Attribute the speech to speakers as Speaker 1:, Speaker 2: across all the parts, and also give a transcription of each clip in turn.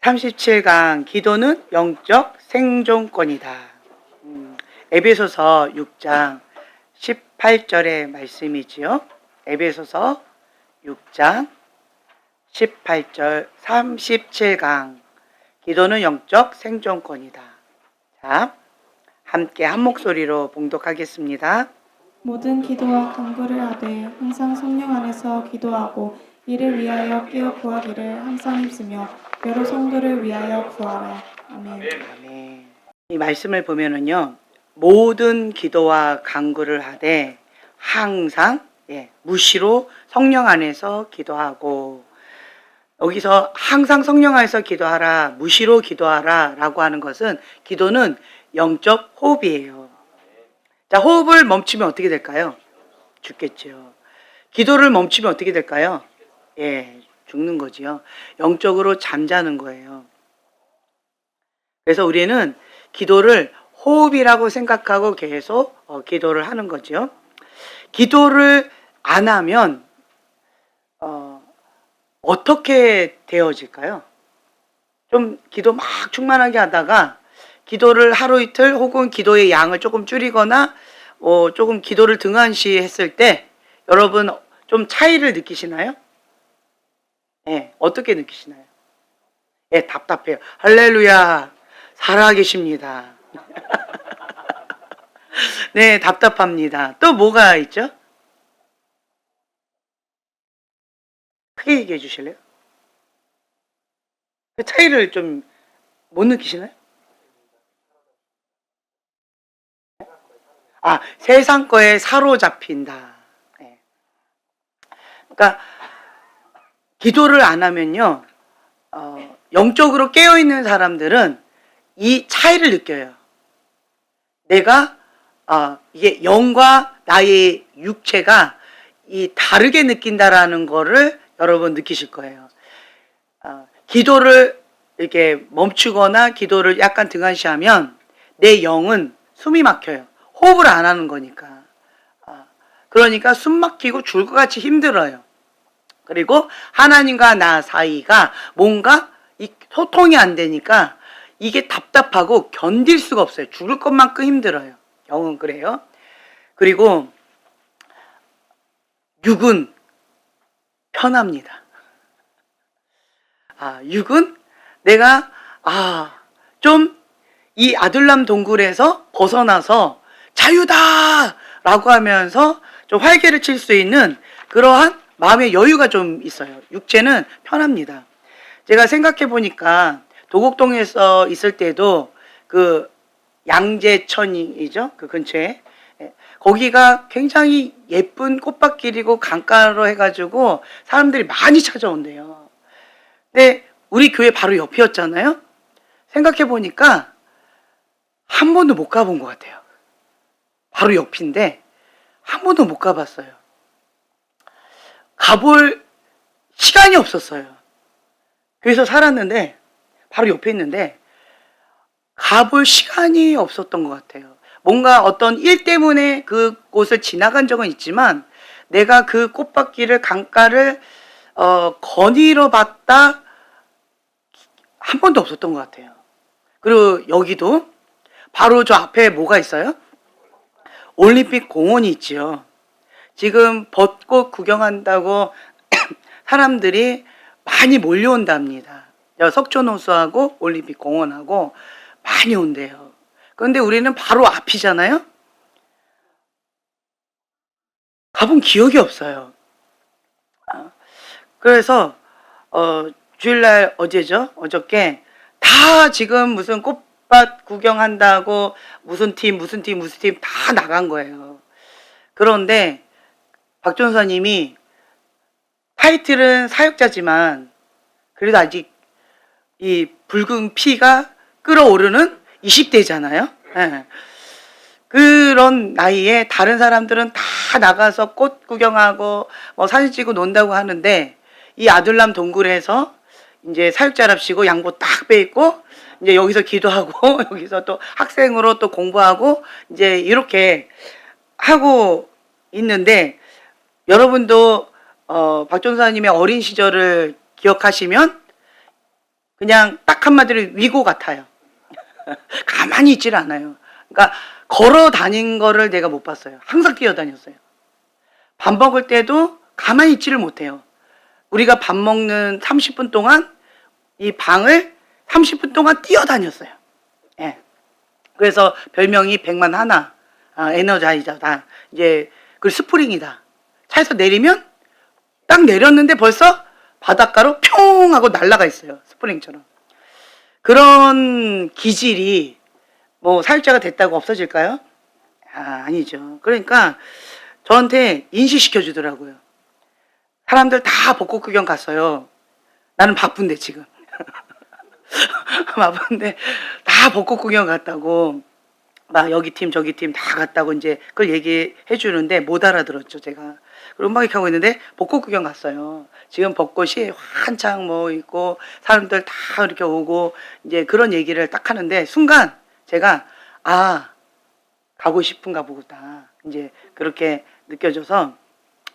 Speaker 1: 37강 기도는 영적 생존권이다. 에베소서 6장 18절의 말씀이지요. 에베소서 6장 18절 37강 기도는 영적 생존권이다. 자, 함께 한 목소리로 봉독하겠습니다.
Speaker 2: 모든 기도와 간구를 하되 항상 성령 안에서 기도하고 이를 위하여 깨어 구하기를 항상 힘쓰며 여러 성도를 위하여 구하라. 아멘.
Speaker 1: 아멘. 이 말씀을 보면은요, 모든 기도와 간구를 하되 항상 무시로 성령 안에서 기도하고, 여기서 항상 성령 안에서 기도하라, 무시로 기도하라 라고 하는 것은 기도는 영적 호흡이에요. 자, 호흡을 멈추면 어떻게 될까요? 죽겠죠. 기도를 멈추면 어떻게 될까요? 죽는 거지요. 영적으로 잠자는 거예요. 그래서 우리는 기도를 호흡이라고 생각하고 계속 기도를 하는 거죠. 기도를 안 하면 어떻게 되어질까요? 좀 기도 막 충만하게 하다가 기도를 하루 이틀 혹은 기도의 양을 조금 줄이거나 조금 기도를 등한시 했을 때 여러분 좀 차이를 느끼시나요? 어떻게 느끼시나요? 답답해요. 할렐루야, 살아계십니다. 네, 답답합니다. 또 뭐가 있죠? 크게 얘기해 주실래요? 그 차이를 좀 못 느끼시나요? 세상 거에 사로잡힌다. 그러니까 기도를 안 하면요, 영적으로 깨어있는 사람들은 이 차이를 느껴요. 내가 이게 영과 나의 육체가 다르게 느낀다라는 거를 여러분 느끼실 거예요. 기도를 이렇게 멈추거나 기도를 약간 등한시하면 내 영은 숨이 막혀요. 호흡을 안 하는 거니까. 그러니까 숨 막히고 죽을 것 같이 힘들어요. 그리고 하나님과 나 사이가 뭔가 소통이 안 되니까 이게 답답하고 견딜 수가 없어요. 죽을 것만큼 힘들어요. 영은 그래요. 그리고 육은 편합니다. 육은 내가 좀 이 아둘람 동굴에서 벗어나서 자유다 라고 하면서 좀 활개를 칠 수 있는 그러한 마음의 여유가 좀 있어요. 육체는 편합니다. 제가 생각해 보니까 도곡동에서 있을 때도 그 양재천이죠, 그 근처에 거기가 굉장히 예쁜 꽃밭길이고 강가로 해가지고 사람들이 많이 찾아온대요. 근데 우리 교회 바로 옆이었잖아요. 생각해 보니까 한 번도 못 가본 것 같아요. 바로 옆인데 한 번도 못 가봤어요. 가볼 시간이 없었어요. 교회에서 살았는데 바로 옆에 있는데 가볼 시간이 없었던 것 같아요. 뭔가 어떤 일 때문에 그곳을 지나간 적은 있지만 내가 그 꽃밭길을 강가를 거닐어 봤다 한 번도 없었던 것 같아요. 그리고 여기도 바로 저 앞에 뭐가 있어요? 올림픽 공원이 있지요. 지금 벚꽃 구경한다고 사람들이 많이 몰려온답니다. 석촌호수하고 올림픽 공원하고 많이 온대요. 그런데 우리는 바로 앞이잖아요. 가본 기억이 없어요. 그래서 주일날 어제죠? 어저께 다 지금 무슨 꽃밭 구경한다고 무슨 팀 다 나간 거예요. 그런데 박 전사님이 타이틀은 사역자지만 그래도 아직 이 붉은 피가 끓어오르는 20대잖아요. 그런 나이에 다른 사람들은 다 나가서 꽃 구경하고 사진 찍고 논다고 하는데 이 아둘람 동굴에서 이제 사육자랍시고 양복 딱 빼입고 이제 여기서 기도하고 여기서 또 학생으로 또 공부하고 이제 이렇게 하고 있는데 여러분도 박 전사님의 어린 시절을 기억하시면 그냥 딱 한마디로 위고 같아요. 가만히 있질 않아요. 그러니까 걸어 다닌 거를 내가 못 봤어요. 항상 뛰어다녔어요. 밥 먹을 때도 가만히 있지를 못해요. 우리가 밥 먹는 30분 동안 이 방을 30분 동안 뛰어다녔어요. 예. 그래서 별명이 100만 하나, 에너자이저다. 이제 그 스프링이다. 차에서 내리면 딱 내렸는데 벌써 바닷가로 평 하고 날아가 있어요. 스프링처럼. 그런 기질이 뭐 사육자가 됐다고 없어질까요? 아니죠. 그러니까 저한테 인식시켜 주더라고요. 사람들 다 벚꽃 구경 갔어요. 나는 바쁜데 지금. 바쁜데 다 벚꽃 구경 갔다고 막 여기 팀 저기 팀 다 갔다고 이제 그걸 얘기해 주는데 못 알아들었죠 제가. 그리고 막 이렇게 하고 있는데 벚꽃 구경 갔어요. 지금 벚꽃이 한창 뭐 있고 사람들 다 이렇게 오고 이제 그런 얘기를 딱 하는데 순간 제가 가고 싶은가 보다 이제 그렇게 느껴져서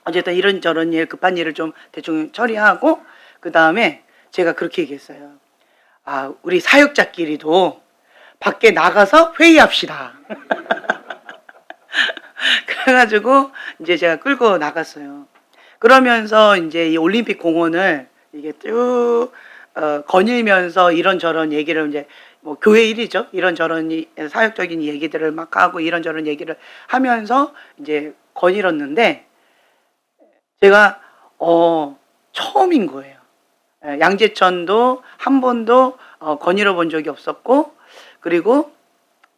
Speaker 1: 어쨌든 이런저런 일 급한 일을 좀 대충 처리하고 그 다음에 제가 그렇게 얘기했어요. 우리 사역자끼리도 밖에 나가서 회의합시다. 그래가지고 이제 제가 끌고 나갔어요. 그러면서 이제 이 올림픽 공원을 이게 쭉 거닐면서 이런저런 얘기를 이제 뭐 교회 일이죠. 이런저런 사역적인 얘기들을 막 하고 이런저런 얘기를 하면서 이제 거닐었는데 제가 처음인 거예요. 양재천도 한 번도 거닐어 본 적이 없었고 그리고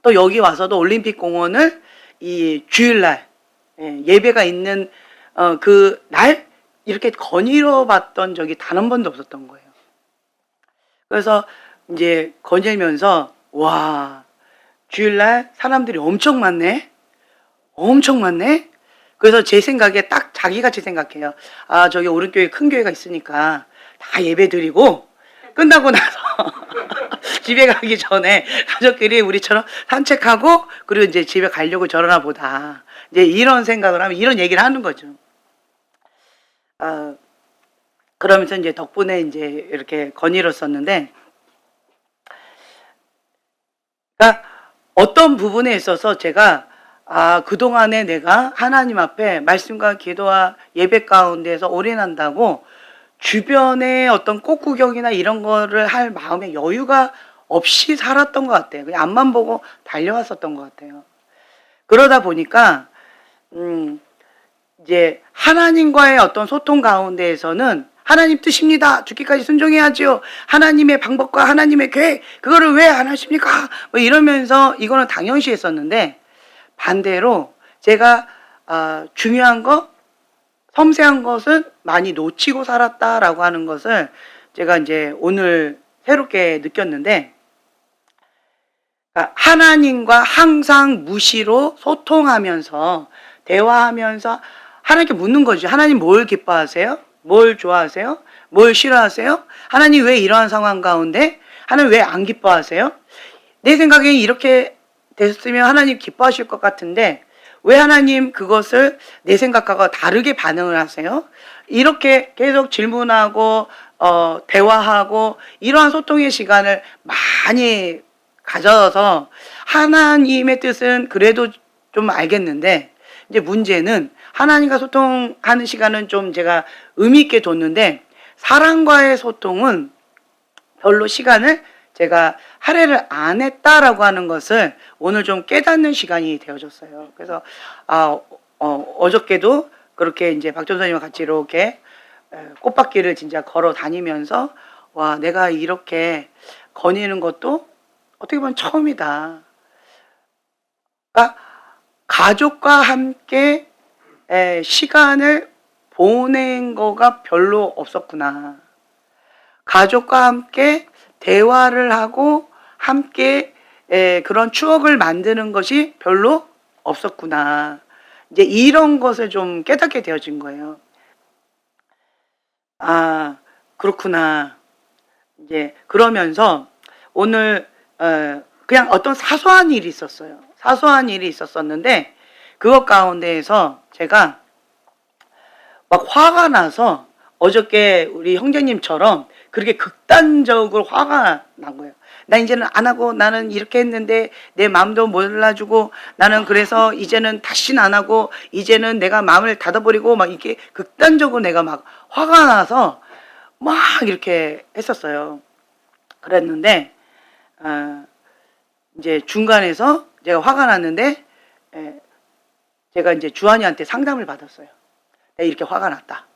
Speaker 1: 또 여기 와서도 올림픽 공원을 이 주일날 예배가 있는 그 날 이렇게 거닐어 봤던 적이 단 한 번도 없었던 거예요. 그래서 이제 거닐면서 와 주일날 사람들이 엄청 많네. 엄청 많네. 그래서 제 생각에 딱 자기같이 생각해요. 저기 오른교회 큰 교회가 있으니까 다 예배 드리고 끝나고 나서 집에 가기 전에 가족끼리 우리처럼 산책하고 그리고 이제 집에 가려고 저러나 보다. 이제 이런 생각을 하면 이런 얘기를 하는 거죠. 그러면서 이제 덕분에 이제 이렇게 거닐었었는데, 그러니까 어떤 부분에 있어서 제가 그동안에 내가 하나님 앞에 말씀과 기도와 예배 가운데서 올인한다고 주변에 어떤 꽃구경이나 이런 거를 할 마음의 여유가 없이 살았던 것 같아요. 그냥 앞만 보고 달려왔었던 것 같아요. 그러다 보니까 이제 하나님과의 어떤 소통 가운데에서는 하나님 뜻입니다. 죽기까지 순종해야죠. 하나님의 방법과 하나님의 계획 그거를 왜 안 하십니까? 뭐 이러면서 이거는 당연시 했었는데 반대로 제가 중요한 거 섬세한 것은 많이 놓치고 살았다라고 하는 것을 제가 이제 오늘 새롭게 느꼈는데 하나님과 항상 무시로 소통하면서 대화하면서 하나님께 묻는 거죠. 하나님 뭘 기뻐하세요? 뭘 좋아하세요? 뭘 싫어하세요? 하나님 왜 이러한 상황 가운데? 하나님 왜 안 기뻐하세요? 내 생각에 이렇게 됐으면 하나님 기뻐하실 것 같은데 왜 하나님 그것을 내 생각하고 다르게 반응을 하세요? 이렇게 계속 질문하고 대화하고 이러한 소통의 시간을 많이 가져서 하나님의 뜻은 그래도 좀 알겠는데 이제 문제는 하나님과 소통하는 시간은 좀 제가 의미 있게 뒀는데 사람과의 소통은 별로 시간을 제가 할애를 안 했다라고 하는 것을 오늘 좀 깨닫는 시간이 되어졌어요. 그래서 어저께도 그렇게 이제 박전선님과 같이 이렇게 꽃밭길을 진짜 걸어 다니면서 와 내가 이렇게 거니는 것도 어떻게 보면 처음이다. 그러니까 가족과 함께 시간을 보낸 거가 별로 없었구나. 가족과 함께 대화를 하고 함께 그런 추억을 만드는 것이 별로 없었구나. 이제 이런 것을 좀 깨닫게 되어진 거예요. 그렇구나. 이제 그러면서 오늘 그냥 어떤 사소한 일이 있었어요. 사소한 일이 있었었는데 그것 가운데에서 제가 막 화가 나서 어저께 우리 형제님처럼 그렇게 극단적으로 화가 난 거예요. 나 이제는 안 하고 나는 이렇게 했는데 내 마음도 몰라주고 나는 그래서 이제는 다시는 안 하고 이제는 내가 마음을 닫아버리고 막 이렇게 극단적으로 내가 막 화가 나서 막 이렇게 했었어요. 그랬는데 이제 중간에서 제가 화가 났는데 제가 이제 주한이한테 상담을 받았어요. 내가 이렇게 화가 났다.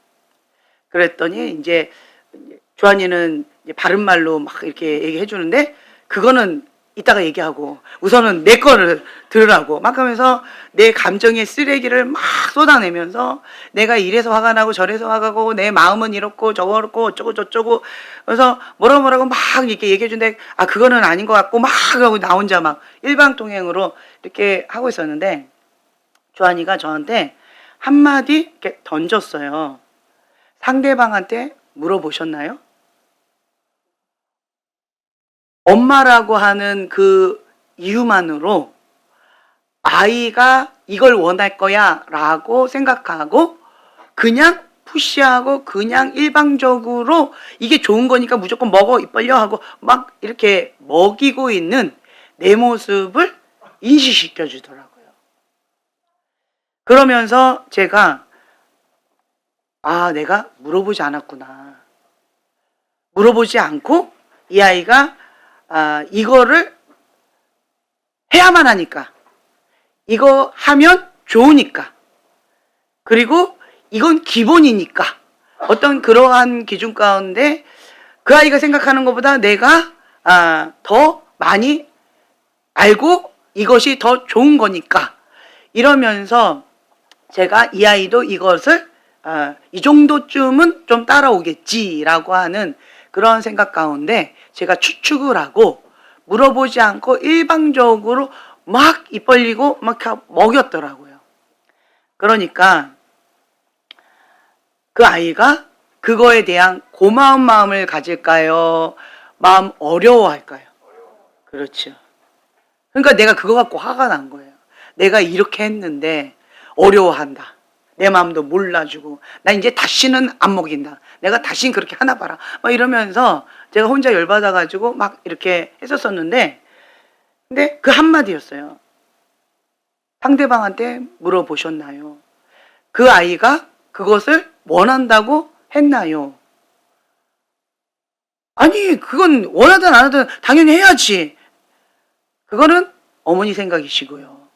Speaker 1: 그랬더니 이제 주한이는 이제 바른 말로 막 이렇게 얘기해 주는데 그거는 이따가 얘기하고 우선은 내 거를 들으라고 막 하면서 내 감정의 쓰레기를 막 쏟아내면서 내가 이래서 화가 나고 저래서 화가 나고 내 마음은 이렇고 저렇고 어쩌고 저쩌고 그래서 뭐라고 막 이렇게 얘기해 주는데 그거는 아닌 것 같고 막 하고 나 혼자 막 일방통행으로 이렇게 하고 있었는데 주한이가 저한테 한마디 이렇게 던졌어요. 상대방한테 물어보셨나요? 엄마라고 하는 그 이유만으로 아이가 이걸 원할 거야 라고 생각하고 그냥 푸시하고 그냥 일방적으로 이게 좋은 거니까 무조건 먹어 입 벌려 하고 막 이렇게 먹이고 있는 내 모습을 인식시켜 주더라고요. 그러면서 제가 내가 물어보지 않았구나. 물어보지 않고 이 아이가 이거를 해야만 하니까 이거 하면 좋으니까 그리고 이건 기본이니까 어떤 그러한 기준 가운데 그 아이가 생각하는 것보다 내가 더 많이 알고 이것이 더 좋은 거니까 이러면서 제가 이 아이도 이것을 이 정도쯤은 좀 따라오겠지라고 하는 그런 생각 가운데 제가 추측을 하고 물어보지 않고 일방적으로 막 입 벌리고 막 먹였더라고요. 그러니까 그 아이가 그거에 대한 고마운 마음을 가질까요? 마음 어려워할까요? 그렇죠. 그러니까 내가 그거 갖고 화가 난 거예요. 내가 이렇게 했는데 어려워한다. 내 마음도 몰라주고 나 이제 다시는 안 먹인다. 내가 다시는 그렇게 하나 봐라. 막 이러면서 제가 혼자 열받아가지고 막 이렇게 했었었는데 근데 그 한마디였어요. 상대방한테 물어보셨나요? 그 아이가 그것을 원한다고 했나요? 아니 그건 원하든 안 하든 당연히 해야지. 그거는 어머니 생각이시고요.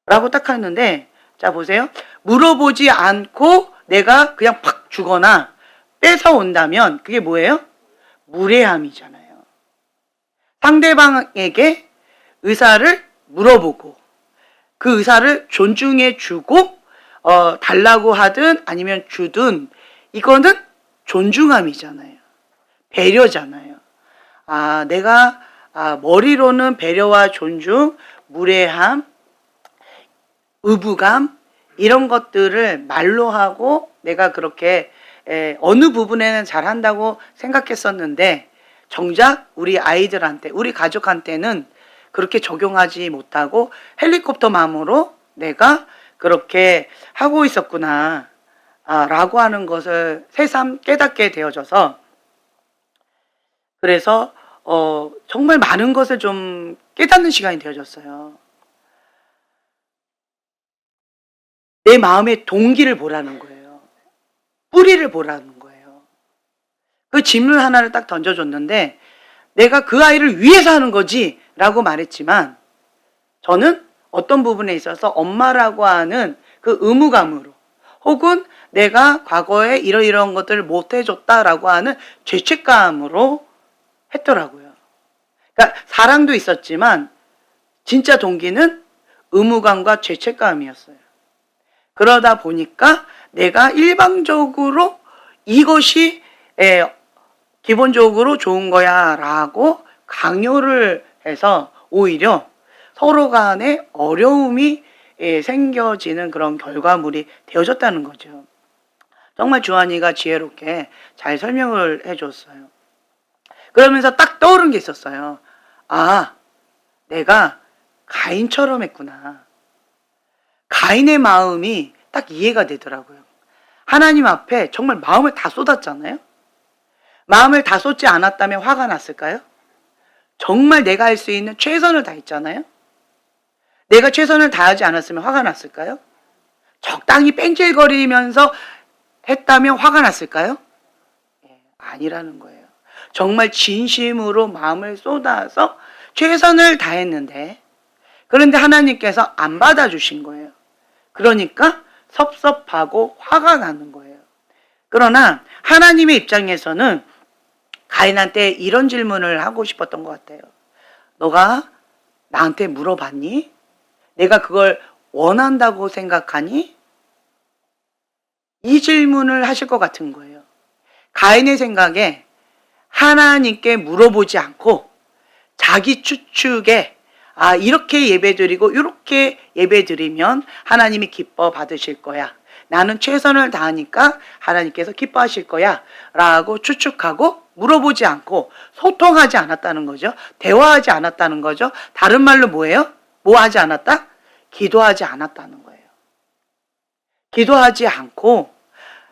Speaker 1: 라고 딱 했는데 자 보세요. 물어보지 않고 내가 그냥 팍 주거나 뺏어온다면 그게 뭐예요? 무례함이잖아요. 상대방에게 의사를 물어보고 그 의사를 존중해 주고 달라고 하든 아니면 주든 이거는 존중함이잖아요. 배려잖아요. 내가 머리로는 배려와 존중, 무례함, 의부감 이런 것들을 말로 하고 내가 그렇게 어느 부분에는 잘한다고 생각했었는데 정작 우리 아이들한테 우리 가족한테는 그렇게 적용하지 못하고 헬리콥터 마음으로 내가 그렇게 하고 있었구나 라고 하는 것을 새삼 깨닫게 되어져서 그래서 정말 많은 것을 좀 깨닫는 시간이 되어졌어요. 내 마음의 동기를 보라는 거예요. 뿌리를 보라는 거예요. 그 질문 하나를 딱 던져줬는데 내가 그 아이를 위해서 하는 거지 라고 말했지만 저는 어떤 부분에 있어서 엄마라고 하는 그 의무감으로 혹은 내가 과거에 이러이러한 것들을 못 해줬다라고 하는 죄책감으로 했더라고요. 그러니까 사랑도 있었지만 진짜 동기는 의무감과 죄책감이었어요. 그러다 보니까 내가 일방적으로 이것이 기본적으로 좋은 거야 라고 강요를 해서 오히려 서로 간에 어려움이 생겨지는 그런 결과물이 되어졌다는 거죠. 정말 주한이가 지혜롭게 잘 설명을 해줬어요. 그러면서 딱 떠오른 게 있었어요. 내가 가인처럼 했구나. 가인의 마음이 딱 이해가 되더라고요. 하나님 앞에 정말 마음을 다 쏟았잖아요. 마음을 다 쏟지 않았다면 화가 났을까요? 정말 내가 할 수 있는 최선을 다했잖아요. 내가 최선을 다하지 않았으면 화가 났을까요? 적당히 뺀질거리면서 했다면 화가 났을까요? 아니라는 거예요. 정말 진심으로 마음을 쏟아서 최선을 다했는데, 그런데 하나님께서 안 받아주신 거예요. 그러니까 섭섭하고 화가 나는 거예요. 그러나 하나님의 입장에서는 가인한테 이런 질문을 하고 싶었던 것 같아요. 너가 나한테 물어봤니? 내가 그걸 원한다고 생각하니? 이 질문을 하실 것 같은 거예요. 가인의 생각에 하나님께 물어보지 않고 자기 추측에 이렇게 예배드리고 이렇게 예배드리면 하나님이 기뻐 받으실 거야. 나는 최선을 다하니까 하나님께서 기뻐하실 거야 라고 추측하고 물어보지 않고 소통하지 않았다는 거죠. 대화하지 않았다는 거죠. 다른 말로 뭐예요? 뭐 하지 않았다? 기도하지 않았다는 거예요. 기도하지 않고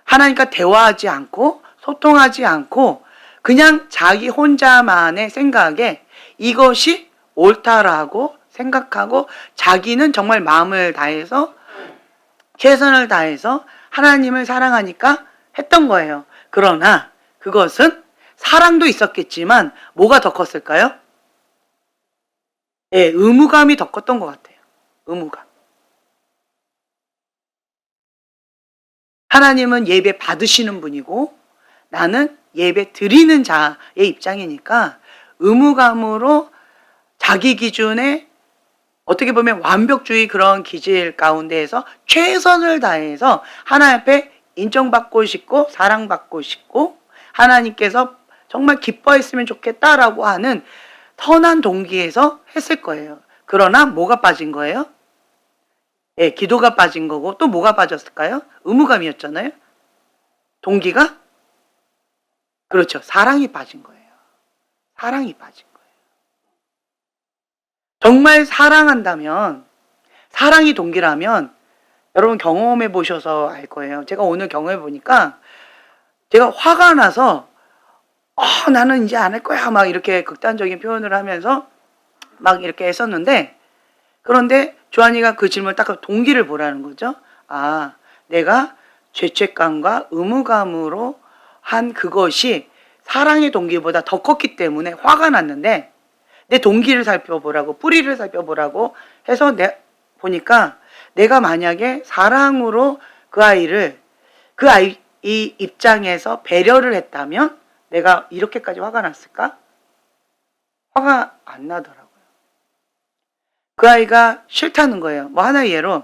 Speaker 1: 하나님과 대화하지 않고 소통하지 않고 그냥 자기 혼자만의 생각에 이것이 옳다라고 생각하고 자기는 정말 마음을 다해서 최선을 다해서 하나님을 사랑하니까 했던 거예요. 그러나 그것은 사랑도 있었겠지만 뭐가 더 컸을까요? 의무감이 더 컸던 것 같아요. 의무감. 하나님은 예배 받으시는 분이고 나는 예배 드리는 자의 입장이니까 의무감으로 자기 기준에 어떻게 보면 완벽주의 그런 기질 가운데에서 최선을 다해서 하나님 앞에 인정받고 싶고 사랑받고 싶고 하나님께서 정말 기뻐했으면 좋겠다라고 하는 선한 동기에서 했을 거예요. 그러나 뭐가 빠진 거예요? 기도가 빠진 거고 또 뭐가 빠졌을까요? 의무감이었잖아요. 동기가? 그렇죠. 사랑이 빠진 거예요. 사랑이 빠진 거예요. 정말 사랑한다면, 사랑이 동기라면 여러분 경험해 보셔서 알 거예요. 제가 오늘 경험해 보니까 제가 화가 나서 나는 이제 안 할 거야 막 이렇게 극단적인 표현을 하면서 막 이렇게 했었는데, 그런데 조한이가 그 질문을 딱 동기를 보라는 거죠. 내가 죄책감과 의무감으로 한 그것이 사랑의 동기보다 더 컸기 때문에 화가 났는데 내 동기를 살펴보라고 뿌리를 살펴보라고 해서 보니까 내가 만약에 사랑으로 그 아이 입장에서 배려를 했다면 내가 이렇게까지 화가 났을까? 화가 안 나더라고요. 그 아이가 싫다는 거예요. 뭐 하나의 예로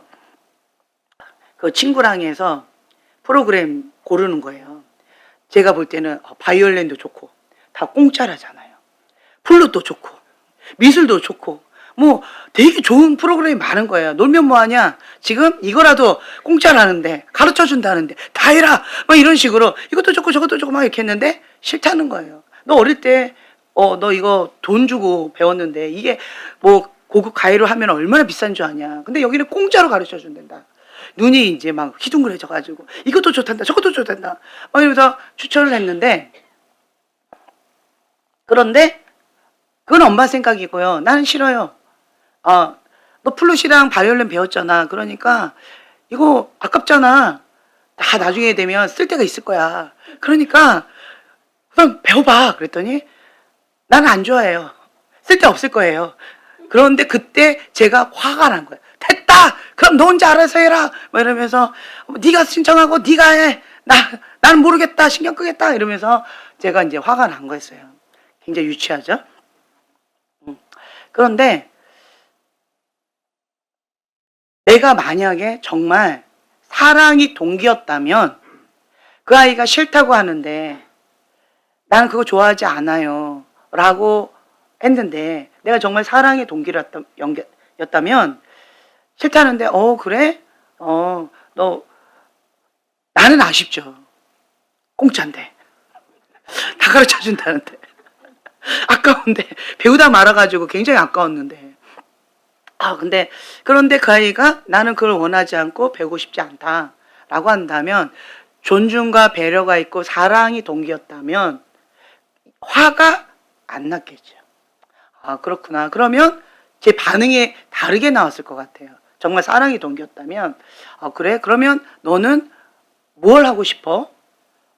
Speaker 1: 그 친구랑 해서 프로그램 고르는 거예요. 제가 볼 때는 바이올린도 좋고 다 공짜라잖아요. 플룻도 좋고 미술도 좋고 뭐 되게 좋은 프로그램이 많은 거예요. 놀면 뭐하냐? 지금 이거라도 공짜라는데 가르쳐준다는데 다 해라 막 이런 식으로 이것도 좋고 저것도 좋고 막 이렇게 했는데 싫다는 거예요. 너 어릴 때 너 이거 돈 주고 배웠는데 이게 뭐 고급 가이로 하면 얼마나 비싼 줄 아냐. 근데 여기는 공짜로 가르쳐준단다. 눈이 이제 막 휘둥그레져가지고 이것도 좋단다 저것도 좋단다 막 이러면서 추천을 했는데, 그런데 그건 엄마 생각이고요. 나는 싫어요. 너 플룻이랑 바이올린 배웠잖아. 그러니까 이거 아깝잖아. 다 나중에 되면 쓸 데가 있을 거야. 그러니까 그럼 배워봐. 그랬더니 나는 안 좋아해요. 쓸 데 없을 거예요. 그런데 그때 제가 화가 난 거예요. 됐다! 그럼 너 혼자 알아서 해라! 막 이러면서 네가 신청하고 네가 해! 나는 모르겠다! 신경 끄겠다! 이러면서 제가 이제 화가 난 거였어요. 굉장히 유치하죠? 그런데 내가 만약에 정말 사랑이 동기였다면 그 아이가 싫다고 하는데 나는 그거 좋아하지 않아요 라고 했는데 내가 정말 사랑의 동기였다면 싫다는데 그래? 너 나는 아쉽죠. 공짜인데 다 가르쳐준다는데 아까운데 배우다 말아가지고 굉장히 아까웠는데 그런데 그 아이가 나는 그걸 원하지 않고 배우고 싶지 않다라고 한다면 존중과 배려가 있고 사랑이 동기였다면 화가 안 났겠죠. 아, 그렇구나. 그러면 제 반응이 다르게 나왔을 것 같아요. 정말 사랑이 동기였다면, 아, 그래? 그러면 너는 뭘 하고 싶어?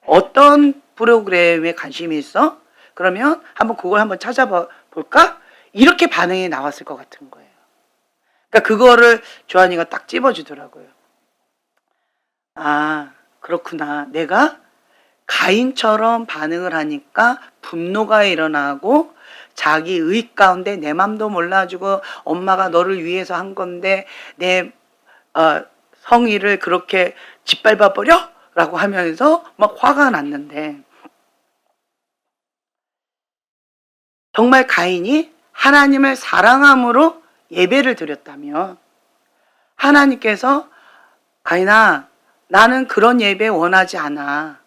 Speaker 1: 어떤 프로그램에 관심이 있어? 그러면 한번 그걸 한번 찾아볼까? 이렇게 반응이 나왔을 것 같은 거예요. 그러니까 그거를 조한이가 딱 찝어주더라고요. 아, 그렇구나. 내가 가인처럼 반응을 하니까 분노가 일어나고 자기 의익 가운데 내 맘도 몰라주고 엄마가 너를 위해서 한 건데 내 성의를 그렇게 짓밟아 버려? 라고 하면서 막 화가 났는데, 정말 가인이 하나님을 사랑함으로 예배를 드렸다면 하나님께서 가인아, 나는 그런 예배 원하지 않아.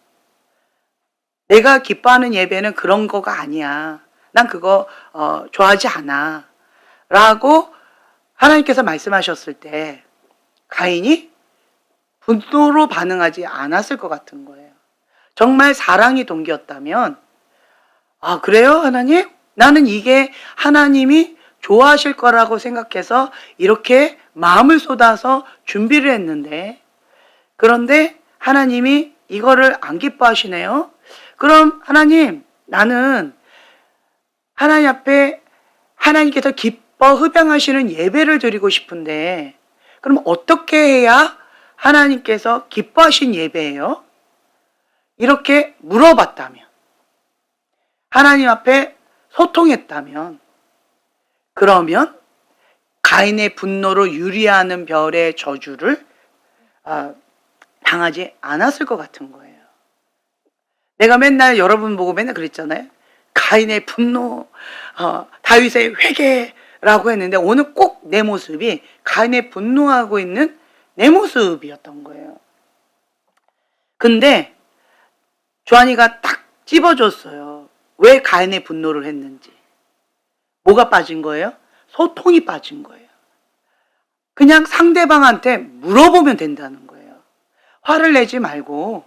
Speaker 1: 내가 기뻐하는 예배는 그런 거가 아니야. 난 그거 좋아하지 않아. 라고 하나님께서 말씀하셨을 때 가인이 분노로 반응하지 않았을 것 같은 거예요. 정말 사랑이 동기였다면, 아, 그래요, 하나님? 나는 이게 하나님이 좋아하실 거라고 생각해서 이렇게 마음을 쏟아서 준비를 했는데, 그런데 하나님이 이거를 안 기뻐하시네요. 그럼 하나님, 나는 하나님 앞에 하나님께서 기뻐 흡양하시는 예배를 드리고 싶은데, 그럼 어떻게 해야 하나님께서 기뻐하신 예배예요? 이렇게 물어봤다면, 하나님 앞에 소통했다면, 그러면 가인의 분노로 유리하는 별의 저주를 당하지 않았을 것 같은 거예요. 내가 맨날 여러분 보고 맨날 그랬잖아요. 가인의 분노, 다윗의 회개라고 했는데 오늘 꼭 내 모습이 가인의 분노하고 있는 내 모습이었던 거예요. 근데 조한이가 딱 찝어줬어요. 왜 가인의 분노를 했는지. 뭐가 빠진 거예요? 소통이 빠진 거예요. 그냥 상대방한테 물어보면 된다는 거예요. 화를 내지 말고,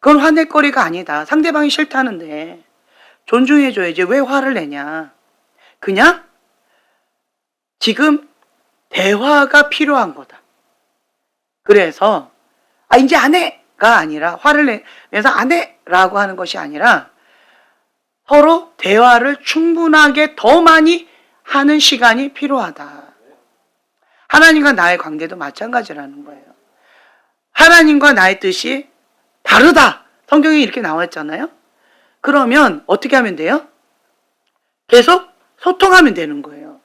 Speaker 1: 그건 화낼 거리가 아니다. 상대방이 싫다는데 존중해줘야지. 왜 화를 내냐. 그냥 지금 대화가 필요한 거다. 그래서 이제 안 해가 아니라, 화를 내서 안 해라고 하는 것이 아니라 서로 대화를 충분하게 더 많이 하는 시간이 필요하다. 하나님과 나의 관계도 마찬가지라는 거예요. 하나님과 나의 뜻이 다르다. 성경에 이렇게 나와 있잖아요. 그러면 어떻게 하면 돼요? 계속 소통하면 되는 거예요.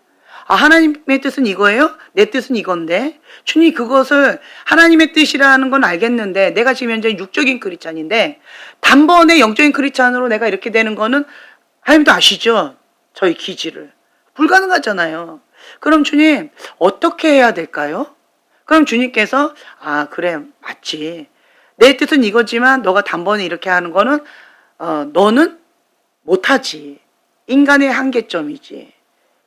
Speaker 1: 하나님의 뜻은 이거예요? 내 뜻은 이건데, 주님, 그것을 하나님의 뜻이라는 건 알겠는데 내가 지금 현재 육적인 크리스찬인데 단번에 영적인 크리스찬으로 내가 이렇게 되는 거는 하나님도 아시죠? 저희 기질을. 불가능하잖아요. 그럼 주님, 어떻게 해야 될까요? 그럼 주님께서 그래, 맞지. 내 뜻은 이거지만 너가 단번에 이렇게 하는 거는 너는 못하지. 인간의 한계점이지.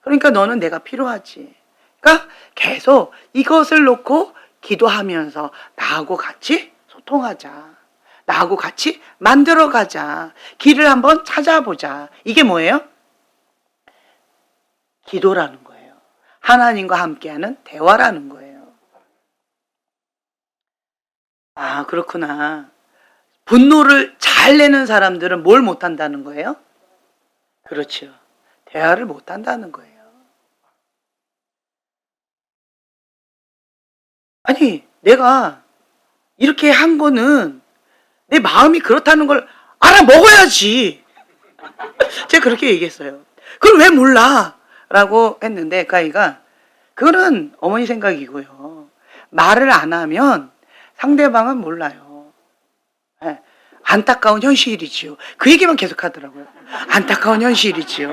Speaker 1: 그러니까 너는 내가 필요하지. 그러니까 계속 이것을 놓고 기도하면서 나하고 같이 소통하자. 나하고 같이 만들어가자. 길을 한번 찾아보자. 이게 뭐예요? 기도라는 거예요. 하나님과 함께하는 대화라는 거예요. 그렇구나. 분노를 잘 내는 사람들은 뭘 못한다는 거예요? 그렇죠. 대화를 못한다는 거예요. 아니, 내가 이렇게 한 거는 내 마음이 그렇다는 걸 알아먹어야지. 제가 그렇게 얘기했어요. 그걸 왜 몰라? 라고 했는데 그 아이가, 그거는 어머니 생각이고요. 말을 안 하면 상대방은 몰라요. 네. 안타까운 현실이지요. 그 얘기만 계속 하더라고요. 안타까운 현실이지요.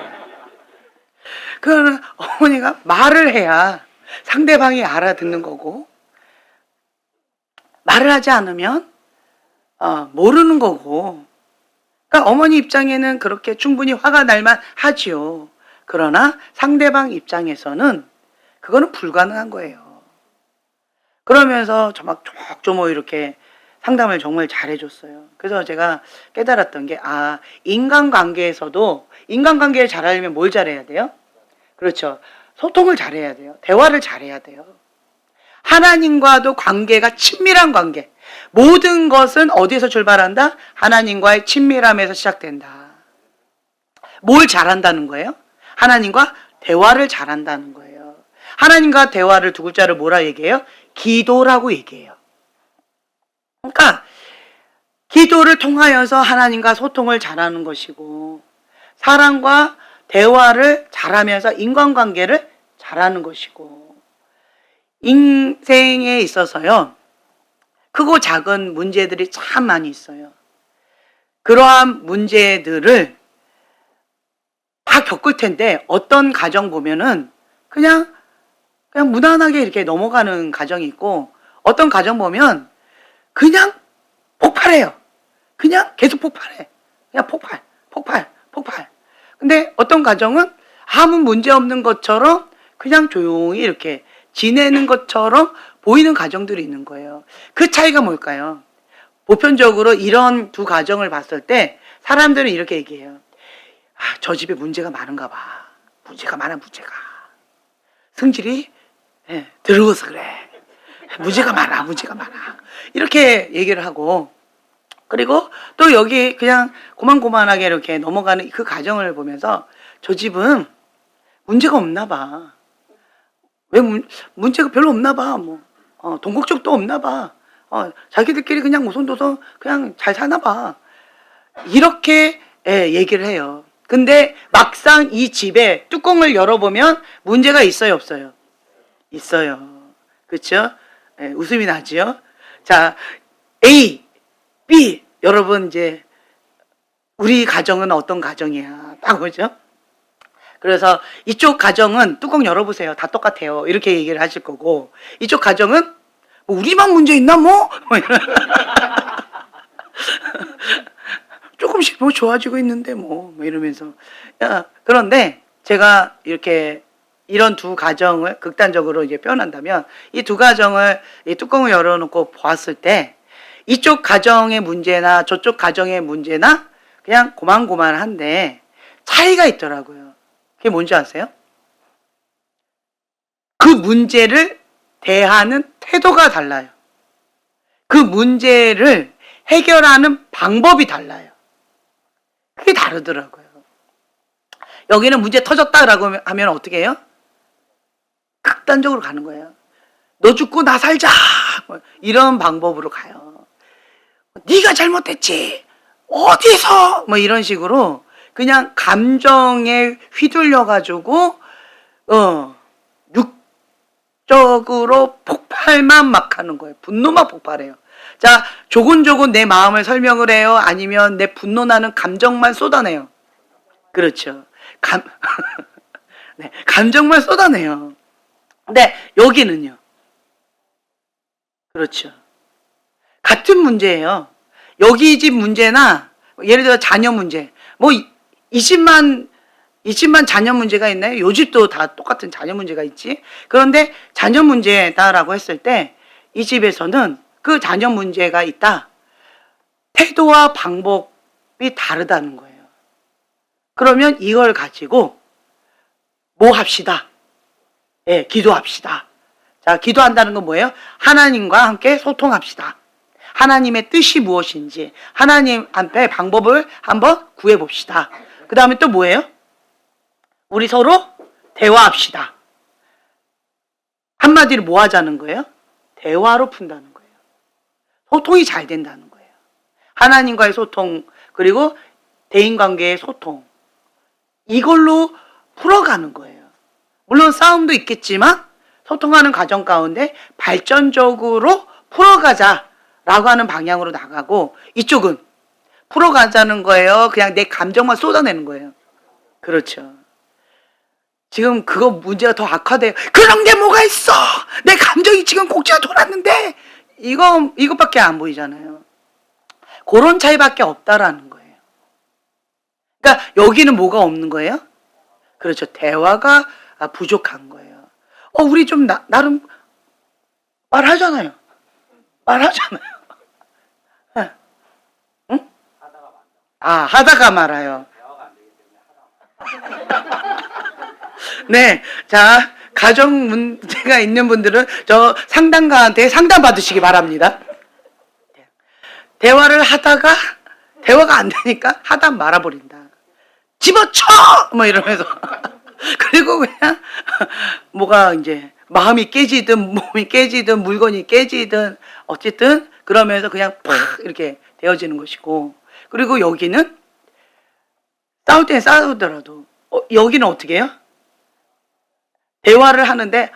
Speaker 1: 그거는 어머니가 말을 해야 상대방이 알아듣는 거고, 말을 하지 않으면 모르는 거고. 그러니까 어머니 입장에는 그렇게 충분히 화가 날만 하지요. 그러나 상대방 입장에서는 그거는 불가능한 거예요. 그러면서 막 조목조목 이렇게 상담을 정말 잘해줬어요. 그래서 제가 깨달았던 게, 인간관계에서도, 인간관계를 잘하려면 뭘 잘해야 돼요? 그렇죠. 소통을 잘해야 돼요. 대화를 잘해야 돼요. 하나님과도 관계가 친밀한 관계. 모든 것은 어디에서 출발한다? 하나님과의 친밀함에서 시작된다. 뭘 잘한다는 거예요? 하나님과 대화를 잘한다는 거예요. 하나님과 대화를 두 글자를 뭐라 얘기해요? 기도라고 얘기해요. 그러니까 기도를 통하여서 하나님과 소통을 잘하는 것이고, 사람과 대화를 잘하면서 인간관계를 잘하는 것이고, 인생에 있어서요, 크고 작은 문제들이 참 많이 있어요. 그러한 문제들을 다 겪을 텐데, 어떤 가정 보면은 그냥 무난하게 이렇게 넘어가는 가정이 있고, 어떤 가정 보면 그냥 폭발해요. 그냥 계속 폭발해. 그냥 폭발. 근데 어떤 가정은 아무 문제 없는 것처럼 그냥 조용히 이렇게 지내는 것처럼 보이는 가정들이 있는 거예요. 그 차이가 뭘까요? 보편적으로 이런 두 가정을 봤을 때 사람들은 이렇게 얘기해요. 저 집에 문제가 많은가 봐. 문제가 많아. 성질이 더러워서 그래. 문제가 많아. 이렇게 얘기를 하고, 그리고 또 여기 그냥 고만고만하게 이렇게 넘어가는 그 가정을 보면서 저 집은 문제가 없나 봐. 왜 문제가 별로 없나 봐. 돈 걱정도 없나 봐. 자기들끼리 그냥 오손도손 그냥 잘 사나 봐. 이렇게 얘기를 해요. 근데 막상 이 집에 뚜껑을 열어보면 문제가 있어요, 없어요? 있어요. 그렇죠? 웃음이 나지요. 자, A, B, 여러분 이제 우리 가정은 어떤 가정이야? 딱 보죠. 그래서 이쪽 가정은 뚜껑 열어보세요. 다 똑같아요. 이렇게 얘기를 하실 거고, 이쪽 가정은 뭐 우리만 문제 있나 뭐? 조금씩 뭐 좋아지고 있는데 뭐 이러면서. 그런데 제가 이렇게 이런 두 가정을 극단적으로 이제 표현한다면, 이 두 가정을 이 뚜껑을 열어놓고 보았을 때 이쪽 가정의 문제나 저쪽 가정의 문제나 그냥 고만고만한데 차이가 있더라고요. 그게 뭔지 아세요? 그 문제를 대하는 태도가 달라요. 그 문제를 해결하는 방법이 달라요. 그게 다르더라고요. 여기는 문제 터졌다라고 하면 어떻게 해요? 극단적으로 가는 거예요. 너 죽고 나 살자, 이런 방법으로 가요. 네가 잘못했지, 어디서, 이런 식으로 그냥 감정에 휘둘려 가지고 육적으로 폭발만 막 하는 거예요. 분노만 폭발해요. 자, 조곤조곤 내 마음을 설명을 해요? 아니면 내 분노나는 감정만 쏟아내요? 그렇죠. 네, 감정만 쏟아내요. 근데 여기는요. 그렇죠. 같은 문제예요. 여기 집 문제나 예를 들어 자녀 문제. 뭐 20만 자녀 문제가 있나요? 요 집도 다 똑같은 자녀 문제가 있지. 그런데 자녀 문제다라고 했을 때 이 집에서는 그 자녀 문제가 있다. 태도와 방법이 다르다는 거예요. 그러면 이걸 가지고 뭐 합시다. 기도합시다. 자, 기도한다는 건 뭐예요? 하나님과 함께 소통합시다. 하나님의 뜻이 무엇인지 하나님 앞에 방법을 한번 구해봅시다. 그 다음에 또 뭐예요? 우리 서로 대화합시다. 한마디로 뭐 하자는 거예요? 대화로 푼다는 거예요. 소통이 잘 된다는 거예요. 하나님과의 소통, 그리고 대인관계의 소통, 이걸로 풀어가는 거예요. 물론 싸움도 있겠지만 소통하는 과정 가운데 발전적으로 풀어가자라고 하는 방향으로 나가고, 이쪽은 풀어가자는 거예요. 그냥 내 감정만 쏟아내는 거예요. 그렇죠. 지금 그거 문제가 더 악화돼요. 그런 게 뭐가 있어? 내 감정이 지금 꼭지가 돌았는데, 이것밖에 안 보이잖아요. 그런 차이밖에 없다라는 거예요. 그러니까 여기는 뭐가 없는 거예요? 그렇죠. 대화가 부족한 거예요. 우리 좀 나름 말하잖아요. 하다가 말아요. 네, 자, 가정 문제가 있는 분들은 저 상담가한테 상담 받으시기 바랍니다. 대화를 하다가 대화가 안 되니까 하다 말아버린다. 집어쳐! 뭐 이러면서. 그리고 그냥 뭐가 이제 마음이 깨지든 몸이 깨지든 물건이 깨지든 어쨌든 그러면서 그냥 팍 이렇게 되어지는 것이고, 그리고 여기는 싸울 땐 싸우더라도 여기는 어떻게 해요? 대화를 하는데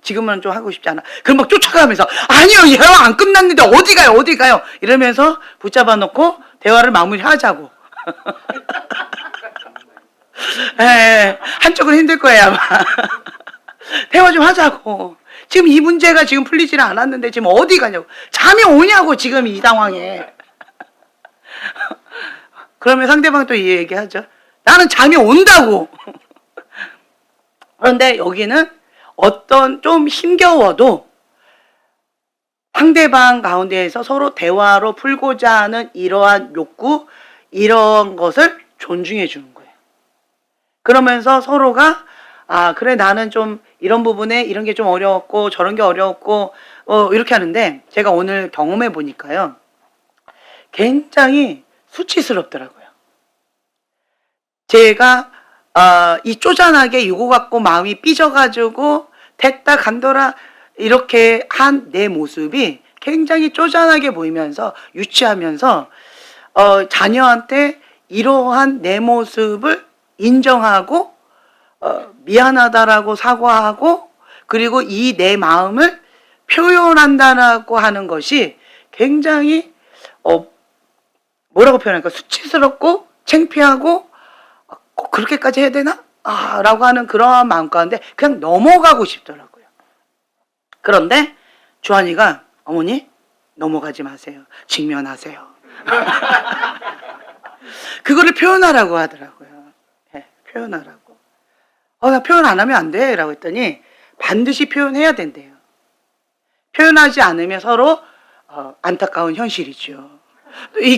Speaker 1: 지금은 좀 하고 싶지 않아. 그럼 막 쫓아가면서 아니요 대화 안 끝났는데 어디 가요 어디 가요 이러면서 붙잡아 놓고 대화를 마무리하자고. 한쪽은 힘들 거예요 아마. 대화 좀 하자고. 지금 이 문제가 지금 풀리지는 않았는데 지금 어디 가냐고. 잠이 오냐고 지금 이 상황에. 그러면 상대방 또 이 얘기하죠. 나는 잠이 온다고. 그런데 여기는 어떤 좀 힘겨워도 상대방 가운데에서 서로 대화로 풀고자 하는 이러한 욕구, 이런 것을 존중해 주는 거예요. 그러면서 서로가 그래 나는 좀 이런 부분에 이런 게 좀 어려웠고 저런 게 어려웠고 이렇게 하는데, 제가 오늘 경험해 보니까요 굉장히 수치스럽더라고요. 제가 이 쪼잔하게 이거 갖고 마음이 삐져가지고 됐다 간더라 이렇게 한 내 모습이 굉장히 쪼잔하게 보이면서 유치하면서 자녀한테 이러한 내 모습을 인정하고 미안하다라고 사과하고 그리고 이 내 마음을 표현한다라고 하는 것이 굉장히 뭐라고 표현할까, 수치스럽고 창피하고 꼭 그렇게까지 해야 되나? 라고 하는 그런 마음 가운데 그냥 넘어가고 싶더라고요. 그런데 주한이가 어머니 넘어가지 마세요. 직면하세요. 그거를 표현하라고 하더라고요. 네, 표현하라고. 나 표현 안 하면 안 돼 라고 했더니 반드시 표현해야 된대요. 표현하지 않으면 서로 안타까운 현실이죠.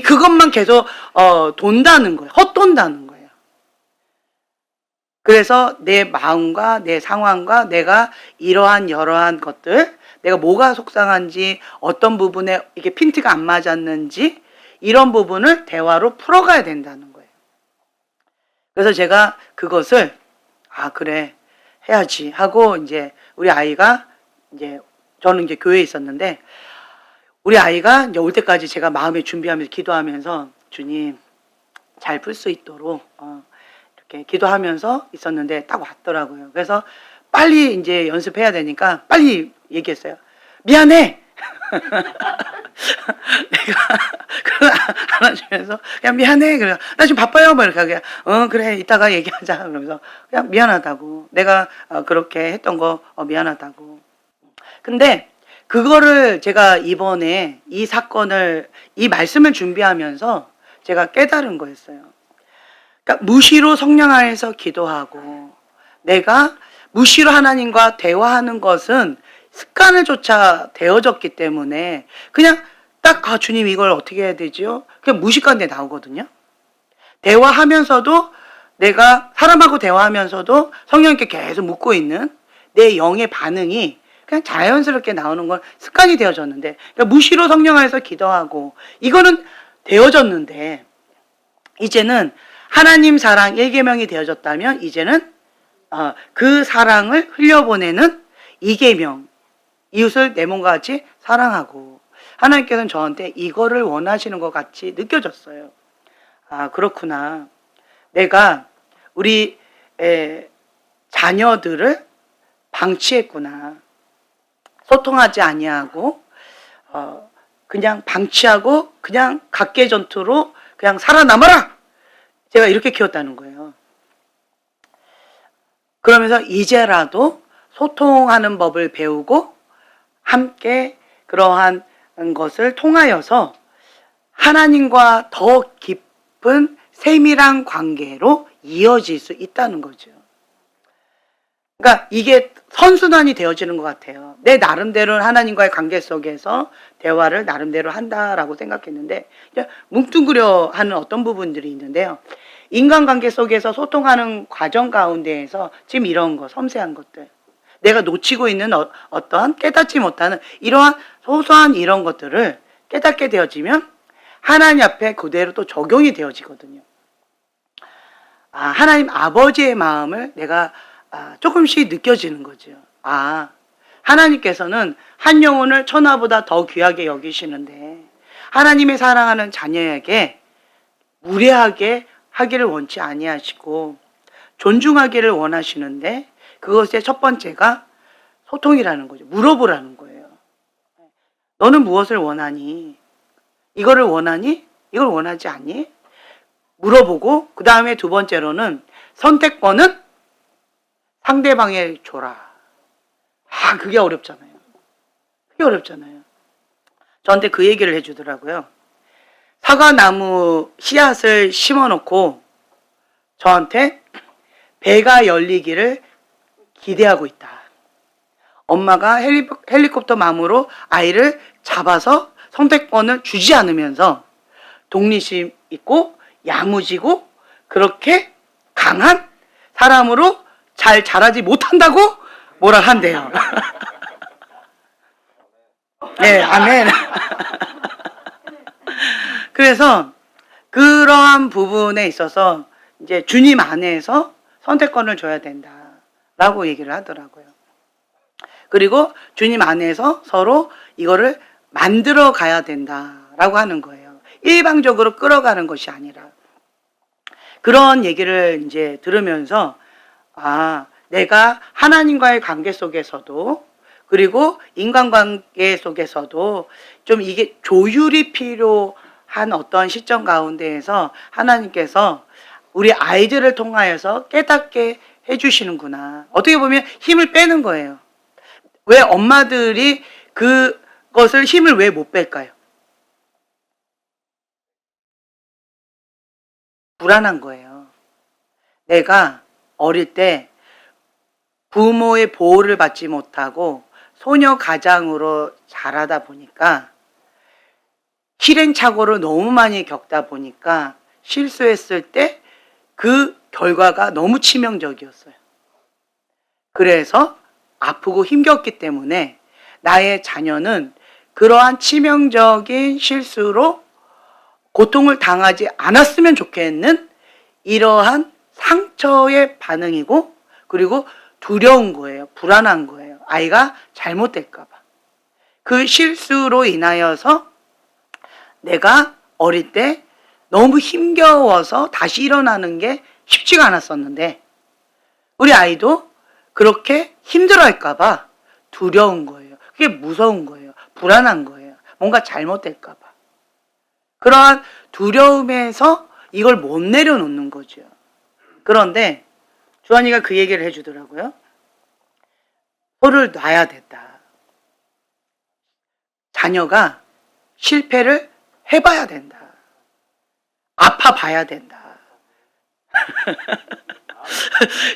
Speaker 1: 그것만 계속 돈다는 거예요. 헛돈다는 거예요. 그래서 내 마음과 내 상황과 내가 이러한 여러한 것들, 내가 뭐가 속상한지, 어떤 부분에 이게 핀트가 안 맞았는지 이런 부분을 대화로 풀어가야 된다는 거예요. 그래서 제가 그것을 그래 해야지 하고 이제 우리 아이가 이제 저는 이제 교회에 있었는데 우리 아이가 이제 올 때까지 제가 마음에 준비하면서 기도하면서 주님 잘 풀 수 있도록 이렇게 기도하면서 있었는데 딱 왔더라고요. 그래서 빨리 이제 연습해야 되니까 빨리 얘기했어요. 미안해. 내가 그거 안아주면서 그냥 미안해. 그래. 나 지금 바빠요. 뭐 이렇게 하게. 그래. 이따가 얘기하자. 그러면서 그냥 미안하다고. 내가 그렇게 했던 거 미안하다고. 근데 그거를 제가 이번에 이 사건을 이 말씀을 준비하면서 제가 깨달은 거였어요. 그러니까 무시로 성령 안에서 기도하고 내가 무시로 하나님과 대화하는 것은 습관을 조차 되어졌기 때문에 그냥 딱 주님 이걸 어떻게 해야 되지요? 그냥 무식 가운데 나오거든요. 대화하면서도 내가 사람하고 대화하면서도 성령님께 계속 묻고 있는 내 영의 반응이 그냥 자연스럽게 나오는 건 습관이 되어졌는데, 그러니까 무시로 성령 안에서 기도하고 이거는 되어졌는데 이제는 하나님 사랑 1계명이 되어졌다면 이제는 그 사랑을 흘려보내는 2계명, 이웃을 내 몸과 같이 사랑하고, 하나님께서는 저한테 이거를 원하시는 것 같이 느껴졌어요. 그렇구나. 내가 우리 자녀들을 방치했구나. 소통하지 아니하고 그냥 방치하고 그냥 각계 전투로 그냥 살아남아라. 제가 이렇게 키웠다는 거예요. 그러면서 이제라도 소통하는 법을 배우고 함께 그러한 것을 통하여서 하나님과 더 깊은 세밀한 관계로 이어질 수 있다는 거죠. 그러니까 이게 선순환이 되어지는 것 같아요. 내 나름대로 하나님과의 관계 속에서 대화를 나름대로 한다라고 생각했는데 이제 뭉뚱그려 하는 어떤 부분들이 있는데요. 인간관계 속에서 소통하는 과정 가운데에서 지금 이런 거, 섬세한 것들, 내가 놓치고 있는 어떠한 깨닫지 못하는 이러한 소소한 이런 것들을 깨닫게 되어지면 하나님 앞에 그대로 또 적용이 되어지거든요. 하나님 아버지의 마음을 내가 조금씩 느껴지는 거죠. 하나님께서는 한 영혼을 천하보다 더 귀하게 여기시는데 하나님의 사랑하는 자녀에게 무례하게 하기를 원치 아니하시고 존중하기를 원하시는데 그것의 첫 번째가 소통이라는 거죠. 물어보라는 거예요. 너는 무엇을 원하니? 이거를 원하니? 이걸 원하지 않니? 물어보고 그 다음에 두 번째로는 선택권은 상대방에 줘라. 그게 어렵잖아요. 그게 어렵잖아요. 저한테 그 얘기를 해주더라고요. 사과나무 씨앗을 심어놓고 저한테 배가 열리기를 기대하고 있다. 엄마가 헬리콥터 맘으로 아이를 잡아서 선택권을 주지 않으면서 독립심 있고 야무지고 그렇게 강한 사람으로 잘 자라지 못한다고 뭐라 한대요. 네, 아멘. 그래서 그러한 부분에 있어서 이제 주님 안에서 선택권을 줘야 된다라고 얘기를 하더라고요. 그리고 주님 안에서 서로 이거를 만들어 가야 된다라고 하는 거예요. 일방적으로 끌어가는 것이 아니라. 그런 얘기를 이제 들으면서 내가 하나님과의 관계 속에서도 그리고 인간관계 속에서도 좀 이게 조율이 필요한 어떤 시점 가운데에서 하나님께서 우리 아이들을 통하여서 깨닫게 해주시는구나. 어떻게 보면 힘을 빼는 거예요. 왜 엄마들이 그것을 힘을 왜 못 뺄까요? 불안한 거예요. 내가 어릴 때 부모의 보호를 받지 못하고 소녀 가장으로 자라다 보니까 실행착오를 너무 많이 겪다 보니까 실수했을 때 그 결과가 너무 치명적이었어요. 그래서 아프고 힘겹기 때문에 나의 자녀는 그러한 치명적인 실수로 고통을 당하지 않았으면 좋겠는 이러한 상처의 반응이고 그리고 두려운 거예요. 불안한 거예요. 아이가 잘못될까 봐. 그 실수로 인하여서 내가 어릴 때 너무 힘겨워서 다시 일어나는 게 쉽지가 않았었는데 우리 아이도 그렇게 힘들어할까 봐 두려운 거예요. 그게 무서운 거예요. 불안한 거예요. 뭔가 잘못될까 봐. 그러한 두려움에서 이걸 못 내려놓는 거죠. 그런데 주한이가 그 얘기를 해주더라고요. 소를 놔야 된다. 자녀가 실패를 해봐야 된다. 아파봐야 된다.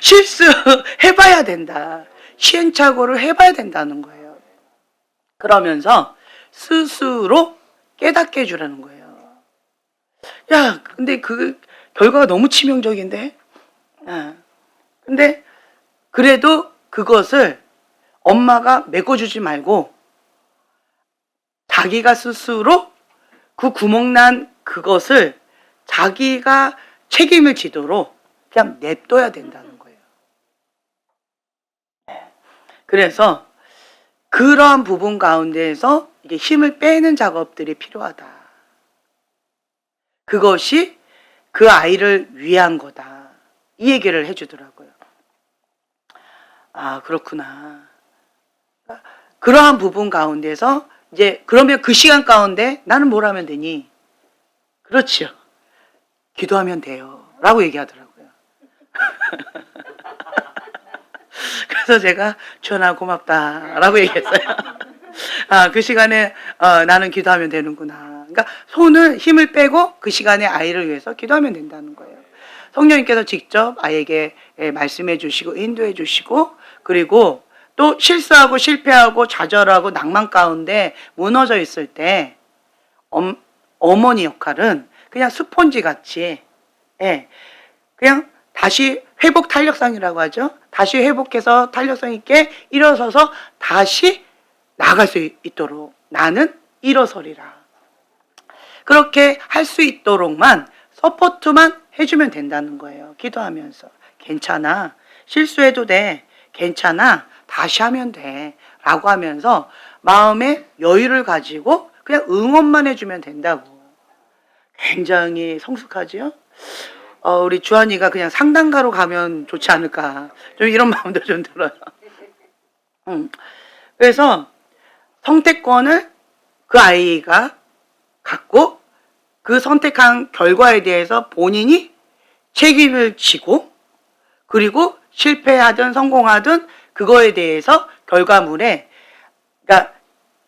Speaker 1: 실수해봐야 된다. 시행착오를 해봐야 된다는 거예요. 그러면서 스스로 깨닫게 해주라는 거예요. 근데 그 결과가 너무 치명적인데? 근데 그래도 그것을 엄마가 메꿔주지 말고 자기가 스스로 그 구멍난 그것을 자기가 책임을 지도록 그냥 냅둬야 된다는 거예요. 그래서 그러한 부분 가운데에서 이게 힘을 빼는 작업들이 필요하다. 그것이 그 아이를 위한 거다. 이 얘기를 해주더라고요. 그렇구나. 그러한 부분 가운데서 이제 그러면 그 시간 가운데 나는 뭘 하면 되니? 그렇죠. 기도하면 돼요. 라고 얘기하더라고요. 그래서 제가 주연아 고맙다. 라고 얘기했어요. 그 시간에 나는 기도하면 되는구나. 그러니까 손을 힘을 빼고 그 시간에 아이를 위해서 기도하면 된다는 거예요. 성령님께서 직접 아이에게 말씀해 주시고 인도해 주시고 그리고 또 실수하고 실패하고 좌절하고 낭만 가운데 무너져 있을 때 어머니 역할은 그냥 스폰지 같이, 예, 그냥 다시 회복 탄력성이라고 하죠. 다시 회복해서 탄력성 있게 일어서서 다시 나아갈 수 있도록 나는 일어서리라. 그렇게 할 수 있도록만 서포트만 해주면 된다는 거예요. 기도하면서. 괜찮아. 실수해도 돼. 괜찮아. 다시 하면 돼. 라고 하면서 마음의 여유를 가지고 그냥 응원만 해주면 된다고. 굉장히 성숙하지요? 우리 주한이가 그냥 상담가로 가면 좋지 않을까. 좀 이런 마음도 좀 들어요. 그래서 선택권을 그 아이가 갖고 그 선택한 결과에 대해서 본인이 책임을 지고 그리고 실패하든 성공하든 그거에 대해서 결과물에 그러니까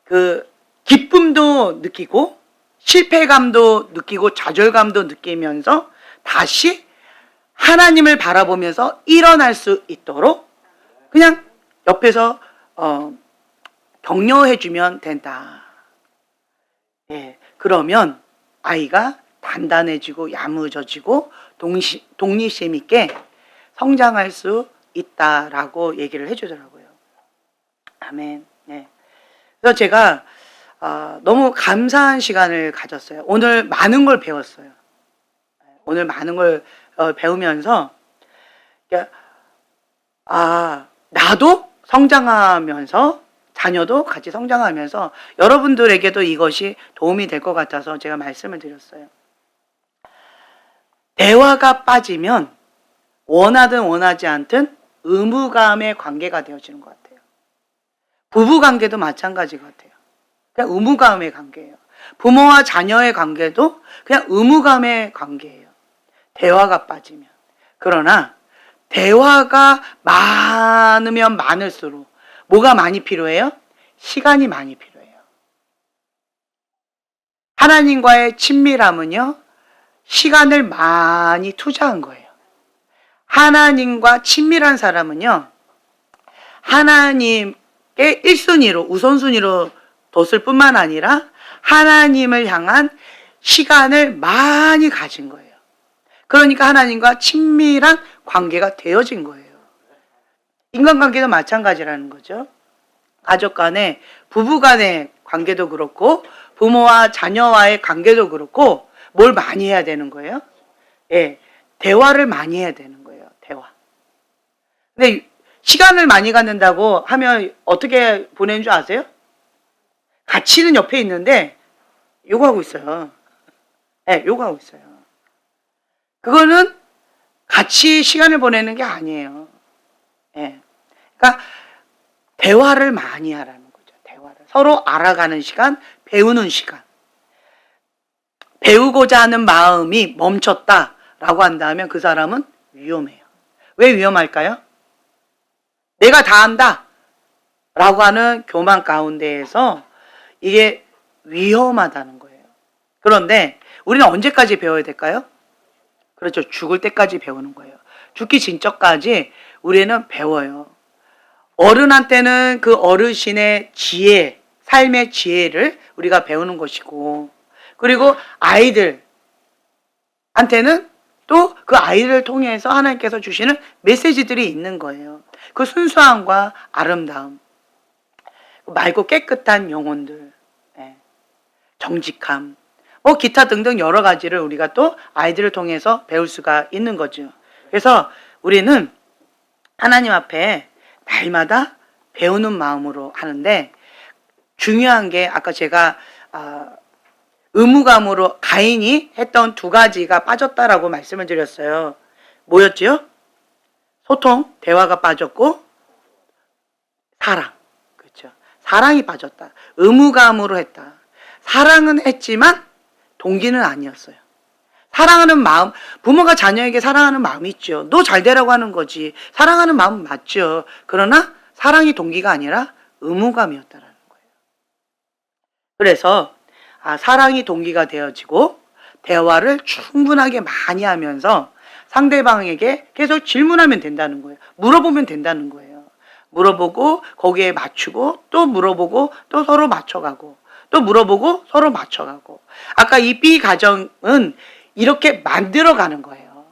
Speaker 1: 그 기쁨도 느끼고 실패감도 느끼고 좌절감도 느끼면서 다시 하나님을 바라보면서 일어날 수 있도록 그냥 옆에서 격려해주면 된다. 예, 그러면 아이가 단단해지고 야무져지고 독립심 있게 성장할 수 있다라고 얘기를 해주더라고요. 아멘. 네. 그래서 제가 너무 감사한 시간을 가졌어요. 오늘 많은 걸 배웠어요. 오늘 많은 걸 배우면서 나도 성장하면서 자녀도 같이 성장하면서 여러분들에게도 이것이 도움이 될 것 같아서 제가 말씀을 드렸어요. 대화가 빠지면 원하든 원하지 않든 의무감의 관계가 되어지는 것 같아요. 부부관계도 마찬가지 같아요. 그냥 의무감의 관계예요. 부모와 자녀의 관계도 그냥 의무감의 관계예요. 대화가 빠지면. 그러나 대화가 많으면 많을수록 뭐가 많이 필요해요? 시간이 많이 필요해요. 하나님과의 친밀함은요, 시간을 많이 투자한 거예요. 하나님과 친밀한 사람은요, 하나님께 1순위로, 우선순위로 뒀을 뿐만 아니라 하나님을 향한 시간을 많이 가진 거예요. 그러니까 하나님과 친밀한 관계가 되어진 거예요. 인간관계도 마찬가지라는 거죠. 가족 간에, 부부 간의 관계도 그렇고 부모와 자녀와의 관계도 그렇고 뭘 많이 해야 되는 거예요? 예, 대화를 많이 해야 되는 거예요. 대화. 근데 시간을 많이 갖는다고 하면 어떻게 보내는 줄 아세요? 같이는 옆에 있는데 요거하고 있어요. 예, 요거하고 있어요. 그거는 같이 시간을 보내는 게 아니에요. 예. 그러니까 대화를 많이 하라는 거죠. 대화를. 서로 알아가는 시간, 배우는 시간. 배우고자 하는 마음이 멈췄다라고 한다면 그 사람은 위험해요. 왜 위험할까요? 내가 다 한다 라고 하는 교만 가운데에서 이게 위험하다는 거예요. 그런데 우리는 언제까지 배워야 될까요? 그렇죠. 죽을 때까지 배우는 거예요. 죽기 직전까지 우리는 배워요. 어른한테는 그 어르신의 지혜, 삶의 지혜를 우리가 배우는 것이고, 그리고 아이들한테는 또 그 아이를 통해서 하나님께서 주시는 메시지들이 있는 거예요. 그 순수함과 아름다움, 맑고 깨끗한 영혼들, 정직함, 뭐 기타 등등 여러 가지를 우리가 또 아이들을 통해서 배울 수가 있는 거죠. 그래서 우리는 하나님 앞에 날마다 배우는 마음으로 하는데, 중요한 게 아까 제가 의무감으로 가인이 했던 두 가지가 빠졌다라고 말씀을 드렸어요. 뭐였지요? 소통, 대화가 빠졌고 사랑. 그렇죠. 사랑이 빠졌다. 의무감으로 했다. 사랑은 했지만 동기는 아니었어요. 사랑하는 마음, 부모가 자녀에게 사랑하는 마음이 있죠. 너 잘 되라고 하는 거지. 사랑하는 마음은 맞죠. 그러나 사랑이 동기가 아니라 의무감이었다라는 거예요. 그래서 사랑이 동기가 되어지고 대화를 충분하게 많이 하면서 상대방에게 계속 질문하면 된다는 거예요. 물어보면 된다는 거예요. 물어보고 거기에 맞추고 또 물어보고 또 서로 맞춰가고 또 물어보고 서로 맞춰가고. 아까 이 B 가정은 이렇게 만들어가는 거예요.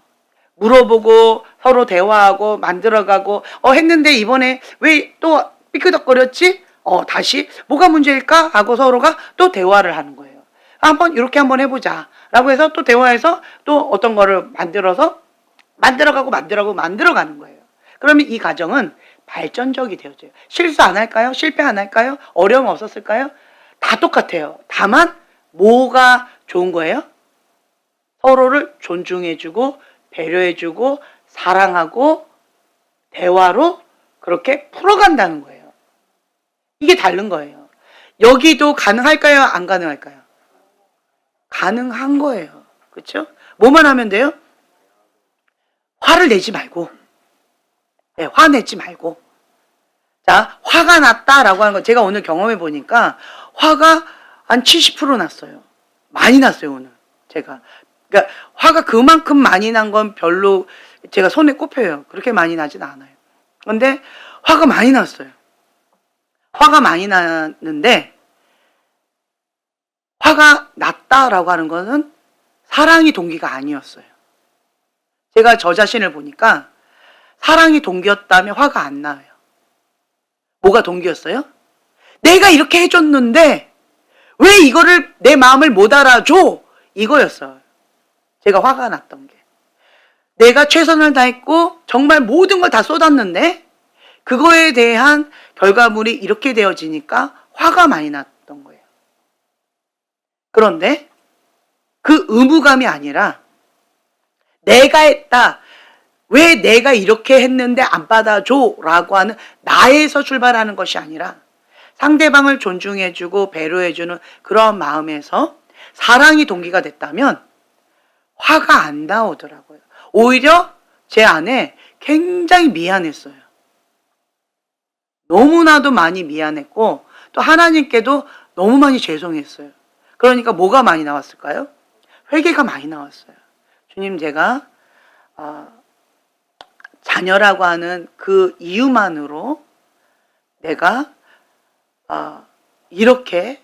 Speaker 1: 물어보고 서로 대화하고 만들어가고 했는데 이번에 왜 또 삐끄덕거렸지? 다시 뭐가 문제일까? 하고 서로가 또 대화를 하는 거예요. 한번 이렇게 한번 해보자 라고 해서 또 대화해서 또 어떤 거를 만들어서 만들어가는 거예요. 그러면 이 가정은 발전적이 되어져요. 실수 안 할까요? 실패 안 할까요? 어려움 없었을까요? 다 똑같아요. 다만 뭐가 좋은 거예요? 서로를 존중해주고 배려해주고 사랑하고 대화로 그렇게 풀어간다는 거예요. 이게 다른 거예요. 여기도 가능할까요? 안 가능할까요? 가능한 거예요. 그렇죠? 뭐만 하면 돼요? 화를 내지 말고, 네, 화내지 말고. 자, 화가 났다라고 하는 거 제가 오늘 경험해 보니까 화가 한 70% 났어요. 많이 났어요, 오늘. 제가. 그러니까 화가 그만큼 많이 난 건 별로 제가 손에 꼽혀요. 그렇게 많이 나진 않아요. 근데 화가 많이 났어요. 화가 많이 났는데 화가 났다라고 하는 것은 사랑이 동기가 아니었어요. 제가 저 자신을 보니까 사랑이 동기였다면 화가 안 나요. 뭐가 동기였어요? 내가 이렇게 해줬는데 왜 이거를 내 마음을 못 알아줘? 이거였어요. 제가 화가 났던 게. 내가 최선을 다했고 정말 모든 걸 다 쏟았는데 그거에 대한 결과물이 이렇게 되어지니까 화가 많이 났던 거예요. 그런데 그 의무감이 아니라 내가 했다. 왜 내가 이렇게 했는데 안 받아줘? 라고 하는 나에서 출발하는 것이 아니라 상대방을 존중해주고 배려해주는 그런 마음에서 사랑이 동기가 됐다면 화가 안 나오더라고요. 오히려 제 안에 굉장히 미안했어요. 너무나도 많이 미안했고 또 하나님께도 너무 많이 죄송했어요. 그러니까 뭐가 많이 나왔을까요? 회개가 많이 나왔어요. 주님, 제가 자녀라고 하는 그 이유만으로 내가 이렇게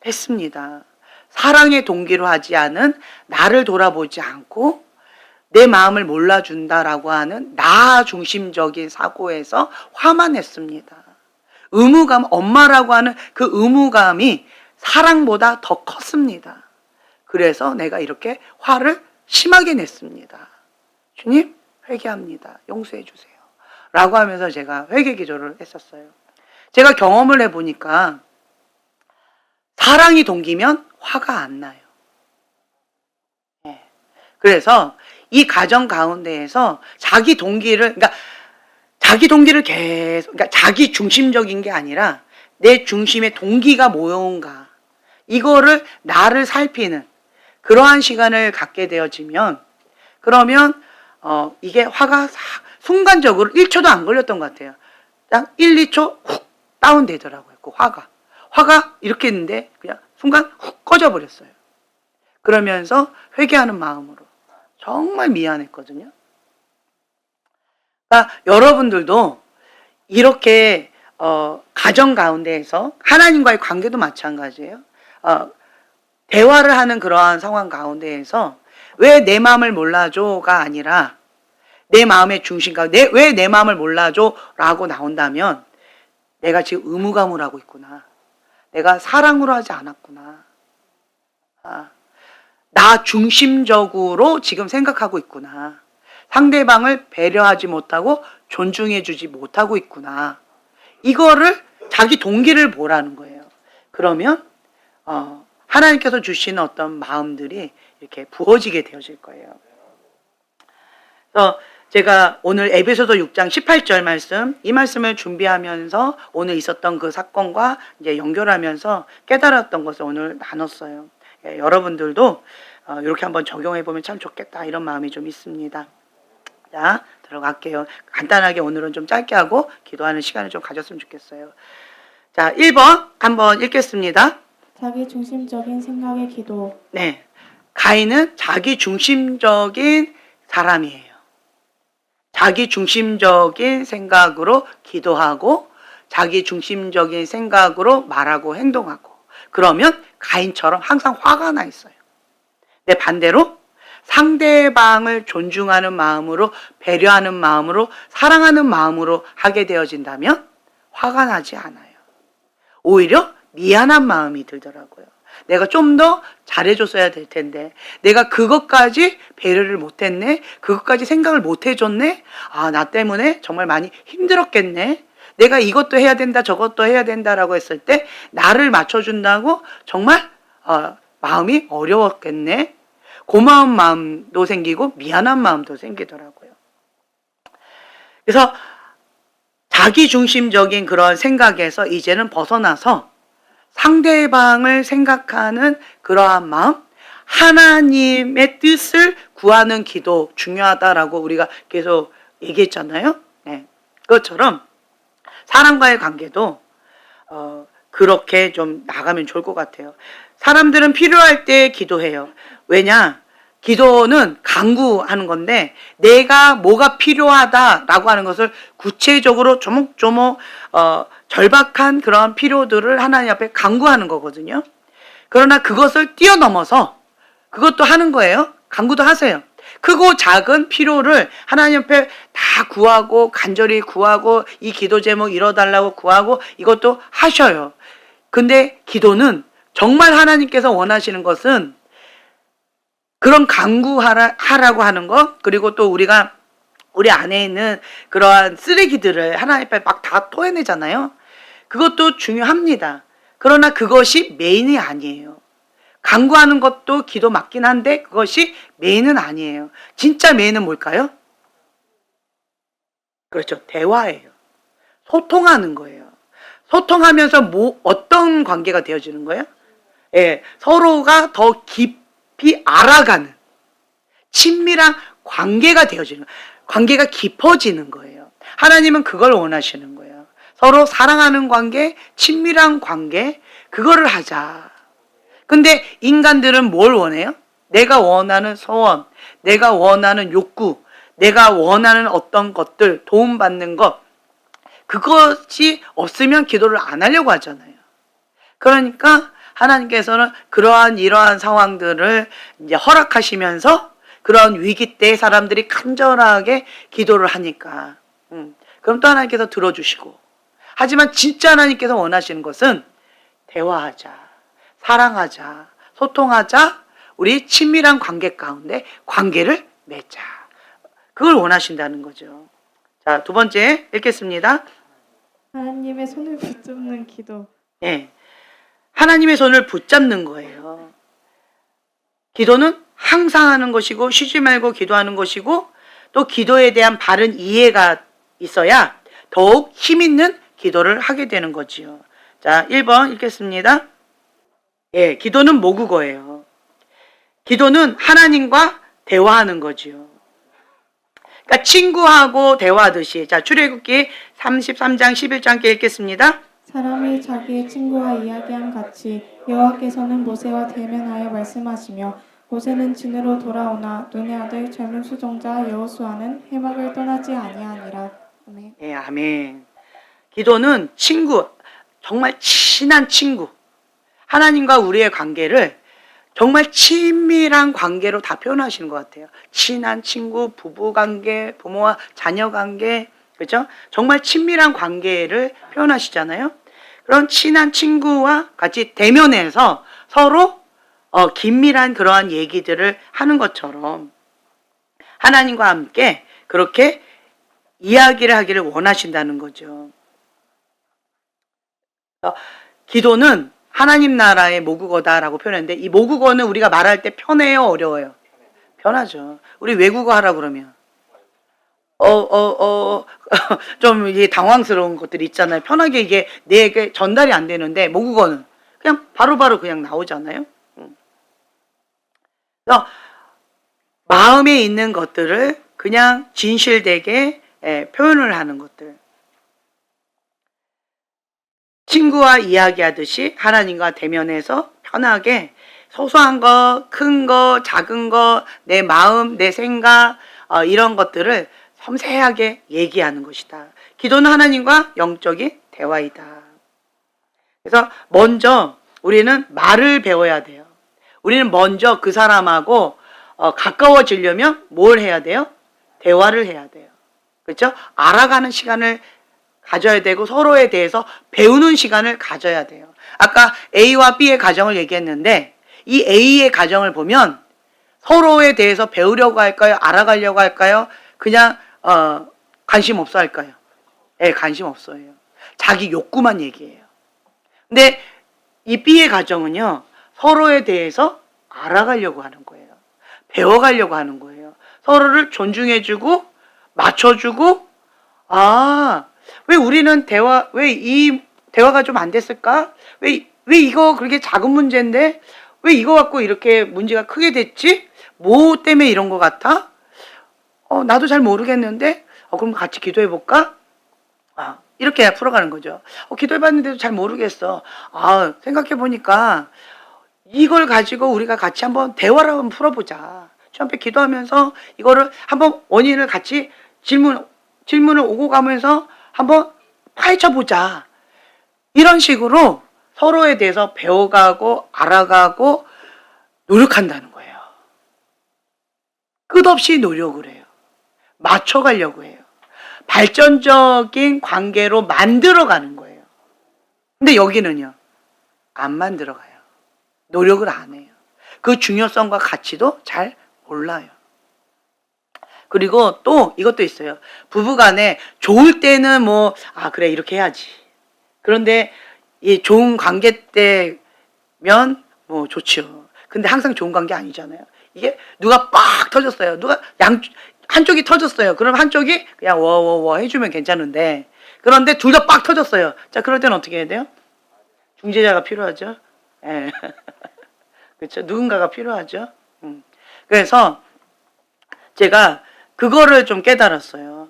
Speaker 1: 했습니다. 사랑의 동기로 하지 않은 나를 돌아보지 않고 내 마음을 몰라준다라고 하는 나 중심적인 사고에서 화만 냈습니다. 의무감, 엄마라고 하는 그 의무감이 사랑보다 더 컸습니다. 그래서 내가 이렇게 화를 심하게 냈습니다. 주님, 회개합니다. 용서해 주세요. 라고 하면서 제가 회개 기도를 했었어요. 제가 경험을 해보니까 사랑이 동기면 화가 안 나요. 네. 그래서 이 가정 가운데에서 자기 동기를 계속, 그러니까 자기 중심적인 게 아니라 내 중심의 동기가 뭐인가, 이거를 나를 살피는 그러한 시간을 갖게 되어지면, 그러면 이게 화가 순간적으로 1초도 안 걸렸던 것 같아요. 딱 1, 2초 훅 다운되더라고요. 그 화가 이렇게 했는데 그냥 순간 훅 꺼져버렸어요. 그러면서 회개하는 마음으로 정말 미안했거든요. 그러니까 여러분들도 이렇게 가정 가운데에서 하나님과의 관계도 마찬가지예요. 대화를 하는 그러한 상황 가운데에서 왜 내 마음을 몰라줘가 아니라 내 마음의 중심가, 왜 내 마음을 몰라줘? 라고 나온다면 내가 지금 의무감을 하고 있구나. 내가 사랑으로 하지 않았구나. 나 중심적으로 지금 생각하고 있구나. 상대방을 배려하지 못하고 존중해주지 못하고 있구나. 이거를 자기 동기를 보라는 거예요. 그러면 하나님께서 주시는 어떤 마음들이 이렇게 부어지게 되어질 거예요. 그래서 제가 오늘 에베소서 6장 18절 말씀, 이 말씀을 준비하면서 오늘 있었던 그 사건과 이제 연결하면서 깨달았던 것을 오늘 나눴어요. 예, 여러분들도 이렇게 한번 적용해 보면 참 좋겠다, 이런 마음이 좀 있습니다. 자, 들어갈게요. 간단하게 오늘은 좀 짧게 하고 기도하는 시간을 좀 가졌으면 좋겠어요. 자, 1번 한번 읽겠습니다.
Speaker 2: 자기 중심적인 생각의 기도.
Speaker 1: 네, 가인은 자기 중심적인 사람이에요. 자기 중심적인 생각으로 기도하고 자기 중심적인 생각으로 말하고 행동하고, 그러면 가인처럼 항상 화가 나 있어요. 내 반대로 상대방을 존중하는 마음으로, 배려하는 마음으로, 사랑하는 마음으로 하게 되어진다면 화가 나지 않아요. 오히려 미안한 마음이 들더라고요. 내가 좀 더 잘해줬어야 될 텐데, 내가 그것까지 배려를 못했네, 그것까지 생각을 못해줬네, 나 때문에 정말 많이 힘들었겠네, 내가 이것도 해야 된다 저것도 해야 된다라고 했을 때 나를 맞춰준다고 정말 마음이 어려웠겠네. 고마운 마음도 생기고 미안한 마음도 생기더라고요. 그래서 자기중심적인 그런 생각에서 이제는 벗어나서 상대방을 생각하는 그러한 마음, 하나님의 뜻을 구하는 기도 중요하다라고 우리가 계속 얘기했잖아요. 네. 그것처럼 사람과의 관계도 그렇게 좀 나가면 좋을 것 같아요. 사람들은 필요할 때 기도해요. 왜냐? 기도는 간구하는 건데 내가 뭐가 필요하다라고 하는 것을 구체적으로 조목조목 절박한 그런 필요들을 하나님 앞에 간구하는 거거든요. 그러나 그것을 뛰어넘어서 그것도 하는 거예요. 간구도 하세요. 크고 작은 필요를 하나님 앞에 다 구하고 간절히 구하고 이 기도 제목 이뤄달라고 구하고 이것도 하셔요. 근데 기도는 정말 하나님께서 원하시는 것은 그런 간구하라고 하는 것, 그리고 또 우리가 우리 안에 있는 그러한 쓰레기들을 하나님 앞에 막 다 토해내잖아요. 그것도 중요합니다. 그러나 그것이 메인이 아니에요. 간구하는 것도 기도 맞긴 한데 그것이 메인은 아니에요. 진짜 메인은 뭘까요? 그렇죠. 대화예요. 소통하는 거예요. 소통하면서 어떤 관계가 되어지는 거예요? 예, 서로가 더 깊이 알아가는 친밀한 관계가 되어지는 거예요. 관계가 깊어지는 거예요. 하나님은 그걸 원하시는 거예요. 서로 사랑하는 관계, 친밀한 관계, 그거를 하자. 근데 인간들은 뭘 원해요? 내가 원하는 소원, 내가 원하는 욕구, 내가 원하는 어떤 것들, 도움받는 것, 그것이 없으면 기도를 안 하려고 하잖아요. 그러니까 하나님께서는 이러한 상황들을 이제 허락하시면서 그런 위기 때 사람들이 간절하게 기도를 하니까 그럼 또 하나님께서 들어주시고, 하지만 진짜 하나님께서 원하시는 것은 대화하자, 사랑하자, 소통하자, 우리 친밀한 관계 가운데 관계를 맺자. 그걸 원하신다는 거죠. 자, 두 번째 읽겠습니다.
Speaker 2: 하나님의 손을 붙잡는 기도.
Speaker 1: 네. 하나님의 손을 붙잡는 거예요. 기도는 항상 하는 것이고 쉬지 말고 기도하는 것이고 또 기도에 대한 바른 이해가 있어야 더욱 힘 있는 기도를 하게 되는 거지요. 자, 1번 읽겠습니다. 예, 기도는 모국어예요. 기도는 하나님과 대화하는 거지요. 그러니까 친구하고 대화하듯이. 자, 출애굽기 33장 11장 함께 읽겠습니다.
Speaker 2: 사람이 자기의 친구와 이야기함 같이 여호와께서는 모세와 대면하여 말씀하시며 모세는 진으로 돌아오나 눈의 아들 젊은 수종자 여호수아는 해막을 떠나지 아니하니라. 아멘.
Speaker 1: 예, 아멘. 기도는 친구, 정말 친한 친구. 하나님과 우리의 관계를 정말 친밀한 관계로 다 표현하시는 것 같아요. 친한 친구, 부부 관계, 부모와 자녀 관계, 그렇죠? 정말 친밀한 관계를 표현하시잖아요. 그런 친한 친구와 같이 대면해서 서로 긴밀한 그러한 얘기들을 하는 것처럼 하나님과 함께 그렇게 이야기를 하기를 원하신다는 거죠. 기도는 하나님 나라의 모국어다라고 표현했는데 이 모국어는 우리가 말할 때 편해요, 어려워요? 편하죠. 우리 외국어 하라 그러면 좀 이게 당황스러운 것들이 있잖아요. 편하게 이게 내게 전달이 안 되는데 모국어는 그냥 바로바로 그냥 나오잖아요. 그래서 마음에 있는 것들을 그냥 진실되게 표현을 하는 것들. 친구와 이야기하듯이 하나님과 대면해서 편하게 소소한 거, 큰 거, 작은 거, 내 마음, 내 생각 이런 것들을 섬세하게 얘기하는 것이다. 기도는 하나님과 영적인 대화이다. 그래서 먼저 우리는 말을 배워야 돼요. 우리는 먼저 그 사람하고 가까워지려면 뭘 해야 돼요? 대화를 해야 돼요. 그렇죠? 알아가는 시간을 가져야 되고 서로에 대해서 배우는 시간을 가져야 돼요. 아까 A와 B의 가정을 얘기했는데 이 A의 가정을 보면 서로에 대해서 배우려고 할까요? 알아가려고 할까요? 그냥 관심 없어 할까요? 네, 관심 없어요. 자기 욕구만 얘기해요. 근데 이 B의 가정은요, 서로에 대해서 알아가려고 하는 거예요. 배워가려고 하는 거예요. 서로를 존중해주고 맞춰주고, 왜 우리는 왜 이 대화가 좀 안 됐을까? 왜 이거 그렇게 작은 문제인데 왜 이거 갖고 이렇게 문제가 크게 됐지? 뭐 때문에 이런 것 같아? 나도 잘 모르겠는데 그럼 같이 기도해 볼까? 이렇게 풀어가는 거죠. 기도해봤는데도 잘 모르겠어. 생각해 보니까 이걸 가지고 우리가 같이 한번 대화를 한번 풀어보자. 주 앞에 기도하면서 이거를 한번 원인을 같이 질문을 오고 가면서 한번 파헤쳐보자. 이런 식으로 서로에 대해서 배워가고 알아가고 노력한다는 거예요. 끝없이 노력을 해요. 맞춰가려고 해요. 발전적인 관계로 만들어가는 거예요. 근데 여기는요, 안 만들어가요. 노력을 안 해요. 그 중요성과 가치도 잘 몰라요. 그리고 또 이것도 있어요. 부부간에 좋을 때는 그래 이렇게 해야지. 그런데 이 좋은 관계 때면 좋죠. 근데 항상 좋은 관계 아니잖아요. 이게 누가 빡 터졌어요. 한쪽이 터졌어요. 그럼 한쪽이 그냥 워워워 해주면 괜찮은데, 그런데 둘 다 빡 터졌어요. 자, 그럴 때는 어떻게 해야 돼요? 중재자가 필요하죠. 예. 그렇죠. 누군가가 필요하죠. 그래서 제가 그거를 좀 깨달았어요.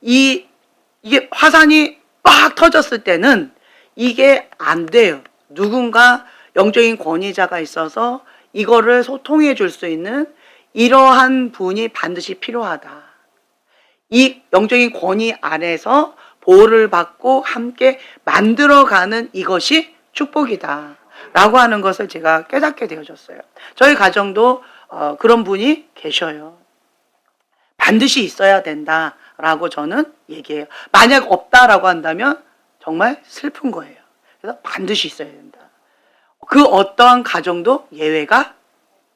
Speaker 1: 이게 화산이 빡 터졌을 때는 이게 안 돼요. 누군가 영적인 권위자가 있어서 이거를 소통해 줄 수 있는 이러한 분이 반드시 필요하다. 이 영적인 권위 안에서 보호를 받고 함께 만들어가는 이것이 축복이다. 라고 하는 것을 제가 깨닫게 되어졌어요. 저희 가정도 그런 분이 계셔요. 반드시 있어야 된다라고 저는 얘기해요. 만약 없다라고 한다면 정말 슬픈 거예요. 그래서 반드시 있어야 된다. 그 어떠한 가정도 예외가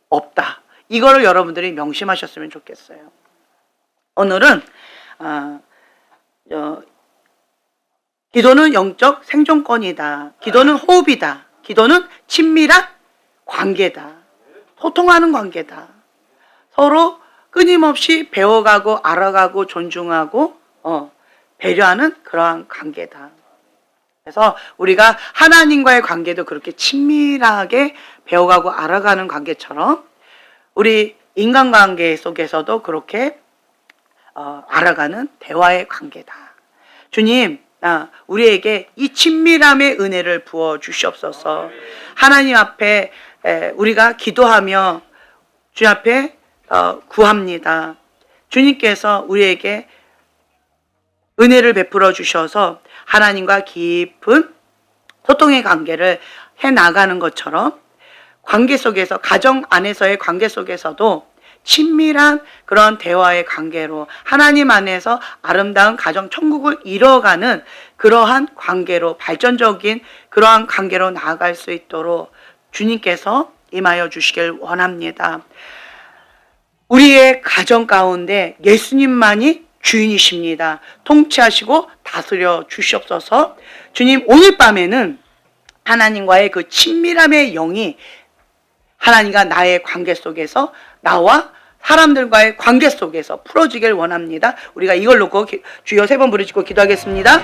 Speaker 1: 없다. 이거를 여러분들이 명심하셨으면 좋겠어요. 오늘은 기도는 영적 생존권이다. 기도는 호흡이다. 기도는 친밀한 관계다. 소통하는 관계다. 서로 끊임없이 배워가고 알아가고 존중하고 배려하는 그러한 관계다. 그래서 우리가 하나님과의 관계도 그렇게 친밀하게 배워가고 알아가는 관계처럼 우리 인간관계 속에서도 그렇게 알아가는 대화의 관계다. 주님, 우리에게 이 친밀함의 은혜를 부어 주시옵소서. 하나님 앞에 우리가 기도하며 주님 앞에 구합니다. 주님께서 우리에게 은혜를 베풀어 주셔서 하나님과 깊은 소통의 관계를 해나가는 것처럼 관계 속에서, 가정 안에서의 관계 속에서도 친밀한 그런 대화의 관계로 하나님 안에서 아름다운 가정 천국을 이뤄가는 그러한 관계로, 발전적인 그러한 관계로 나아갈 수 있도록 주님께서 임하여 주시길 원합니다. 우리의 가정 가운데 예수님만이 주인이십니다. 통치하시고 다스려 주시옵소서. 주님, 오늘 밤에는 하나님과의 그 친밀함의 영이 하나님과 나의 관계 속에서, 나와 사람들과의 관계 속에서 풀어지길 원합니다. 우리가 이걸 놓고 주여 3번 부르짖고 기도하겠습니다.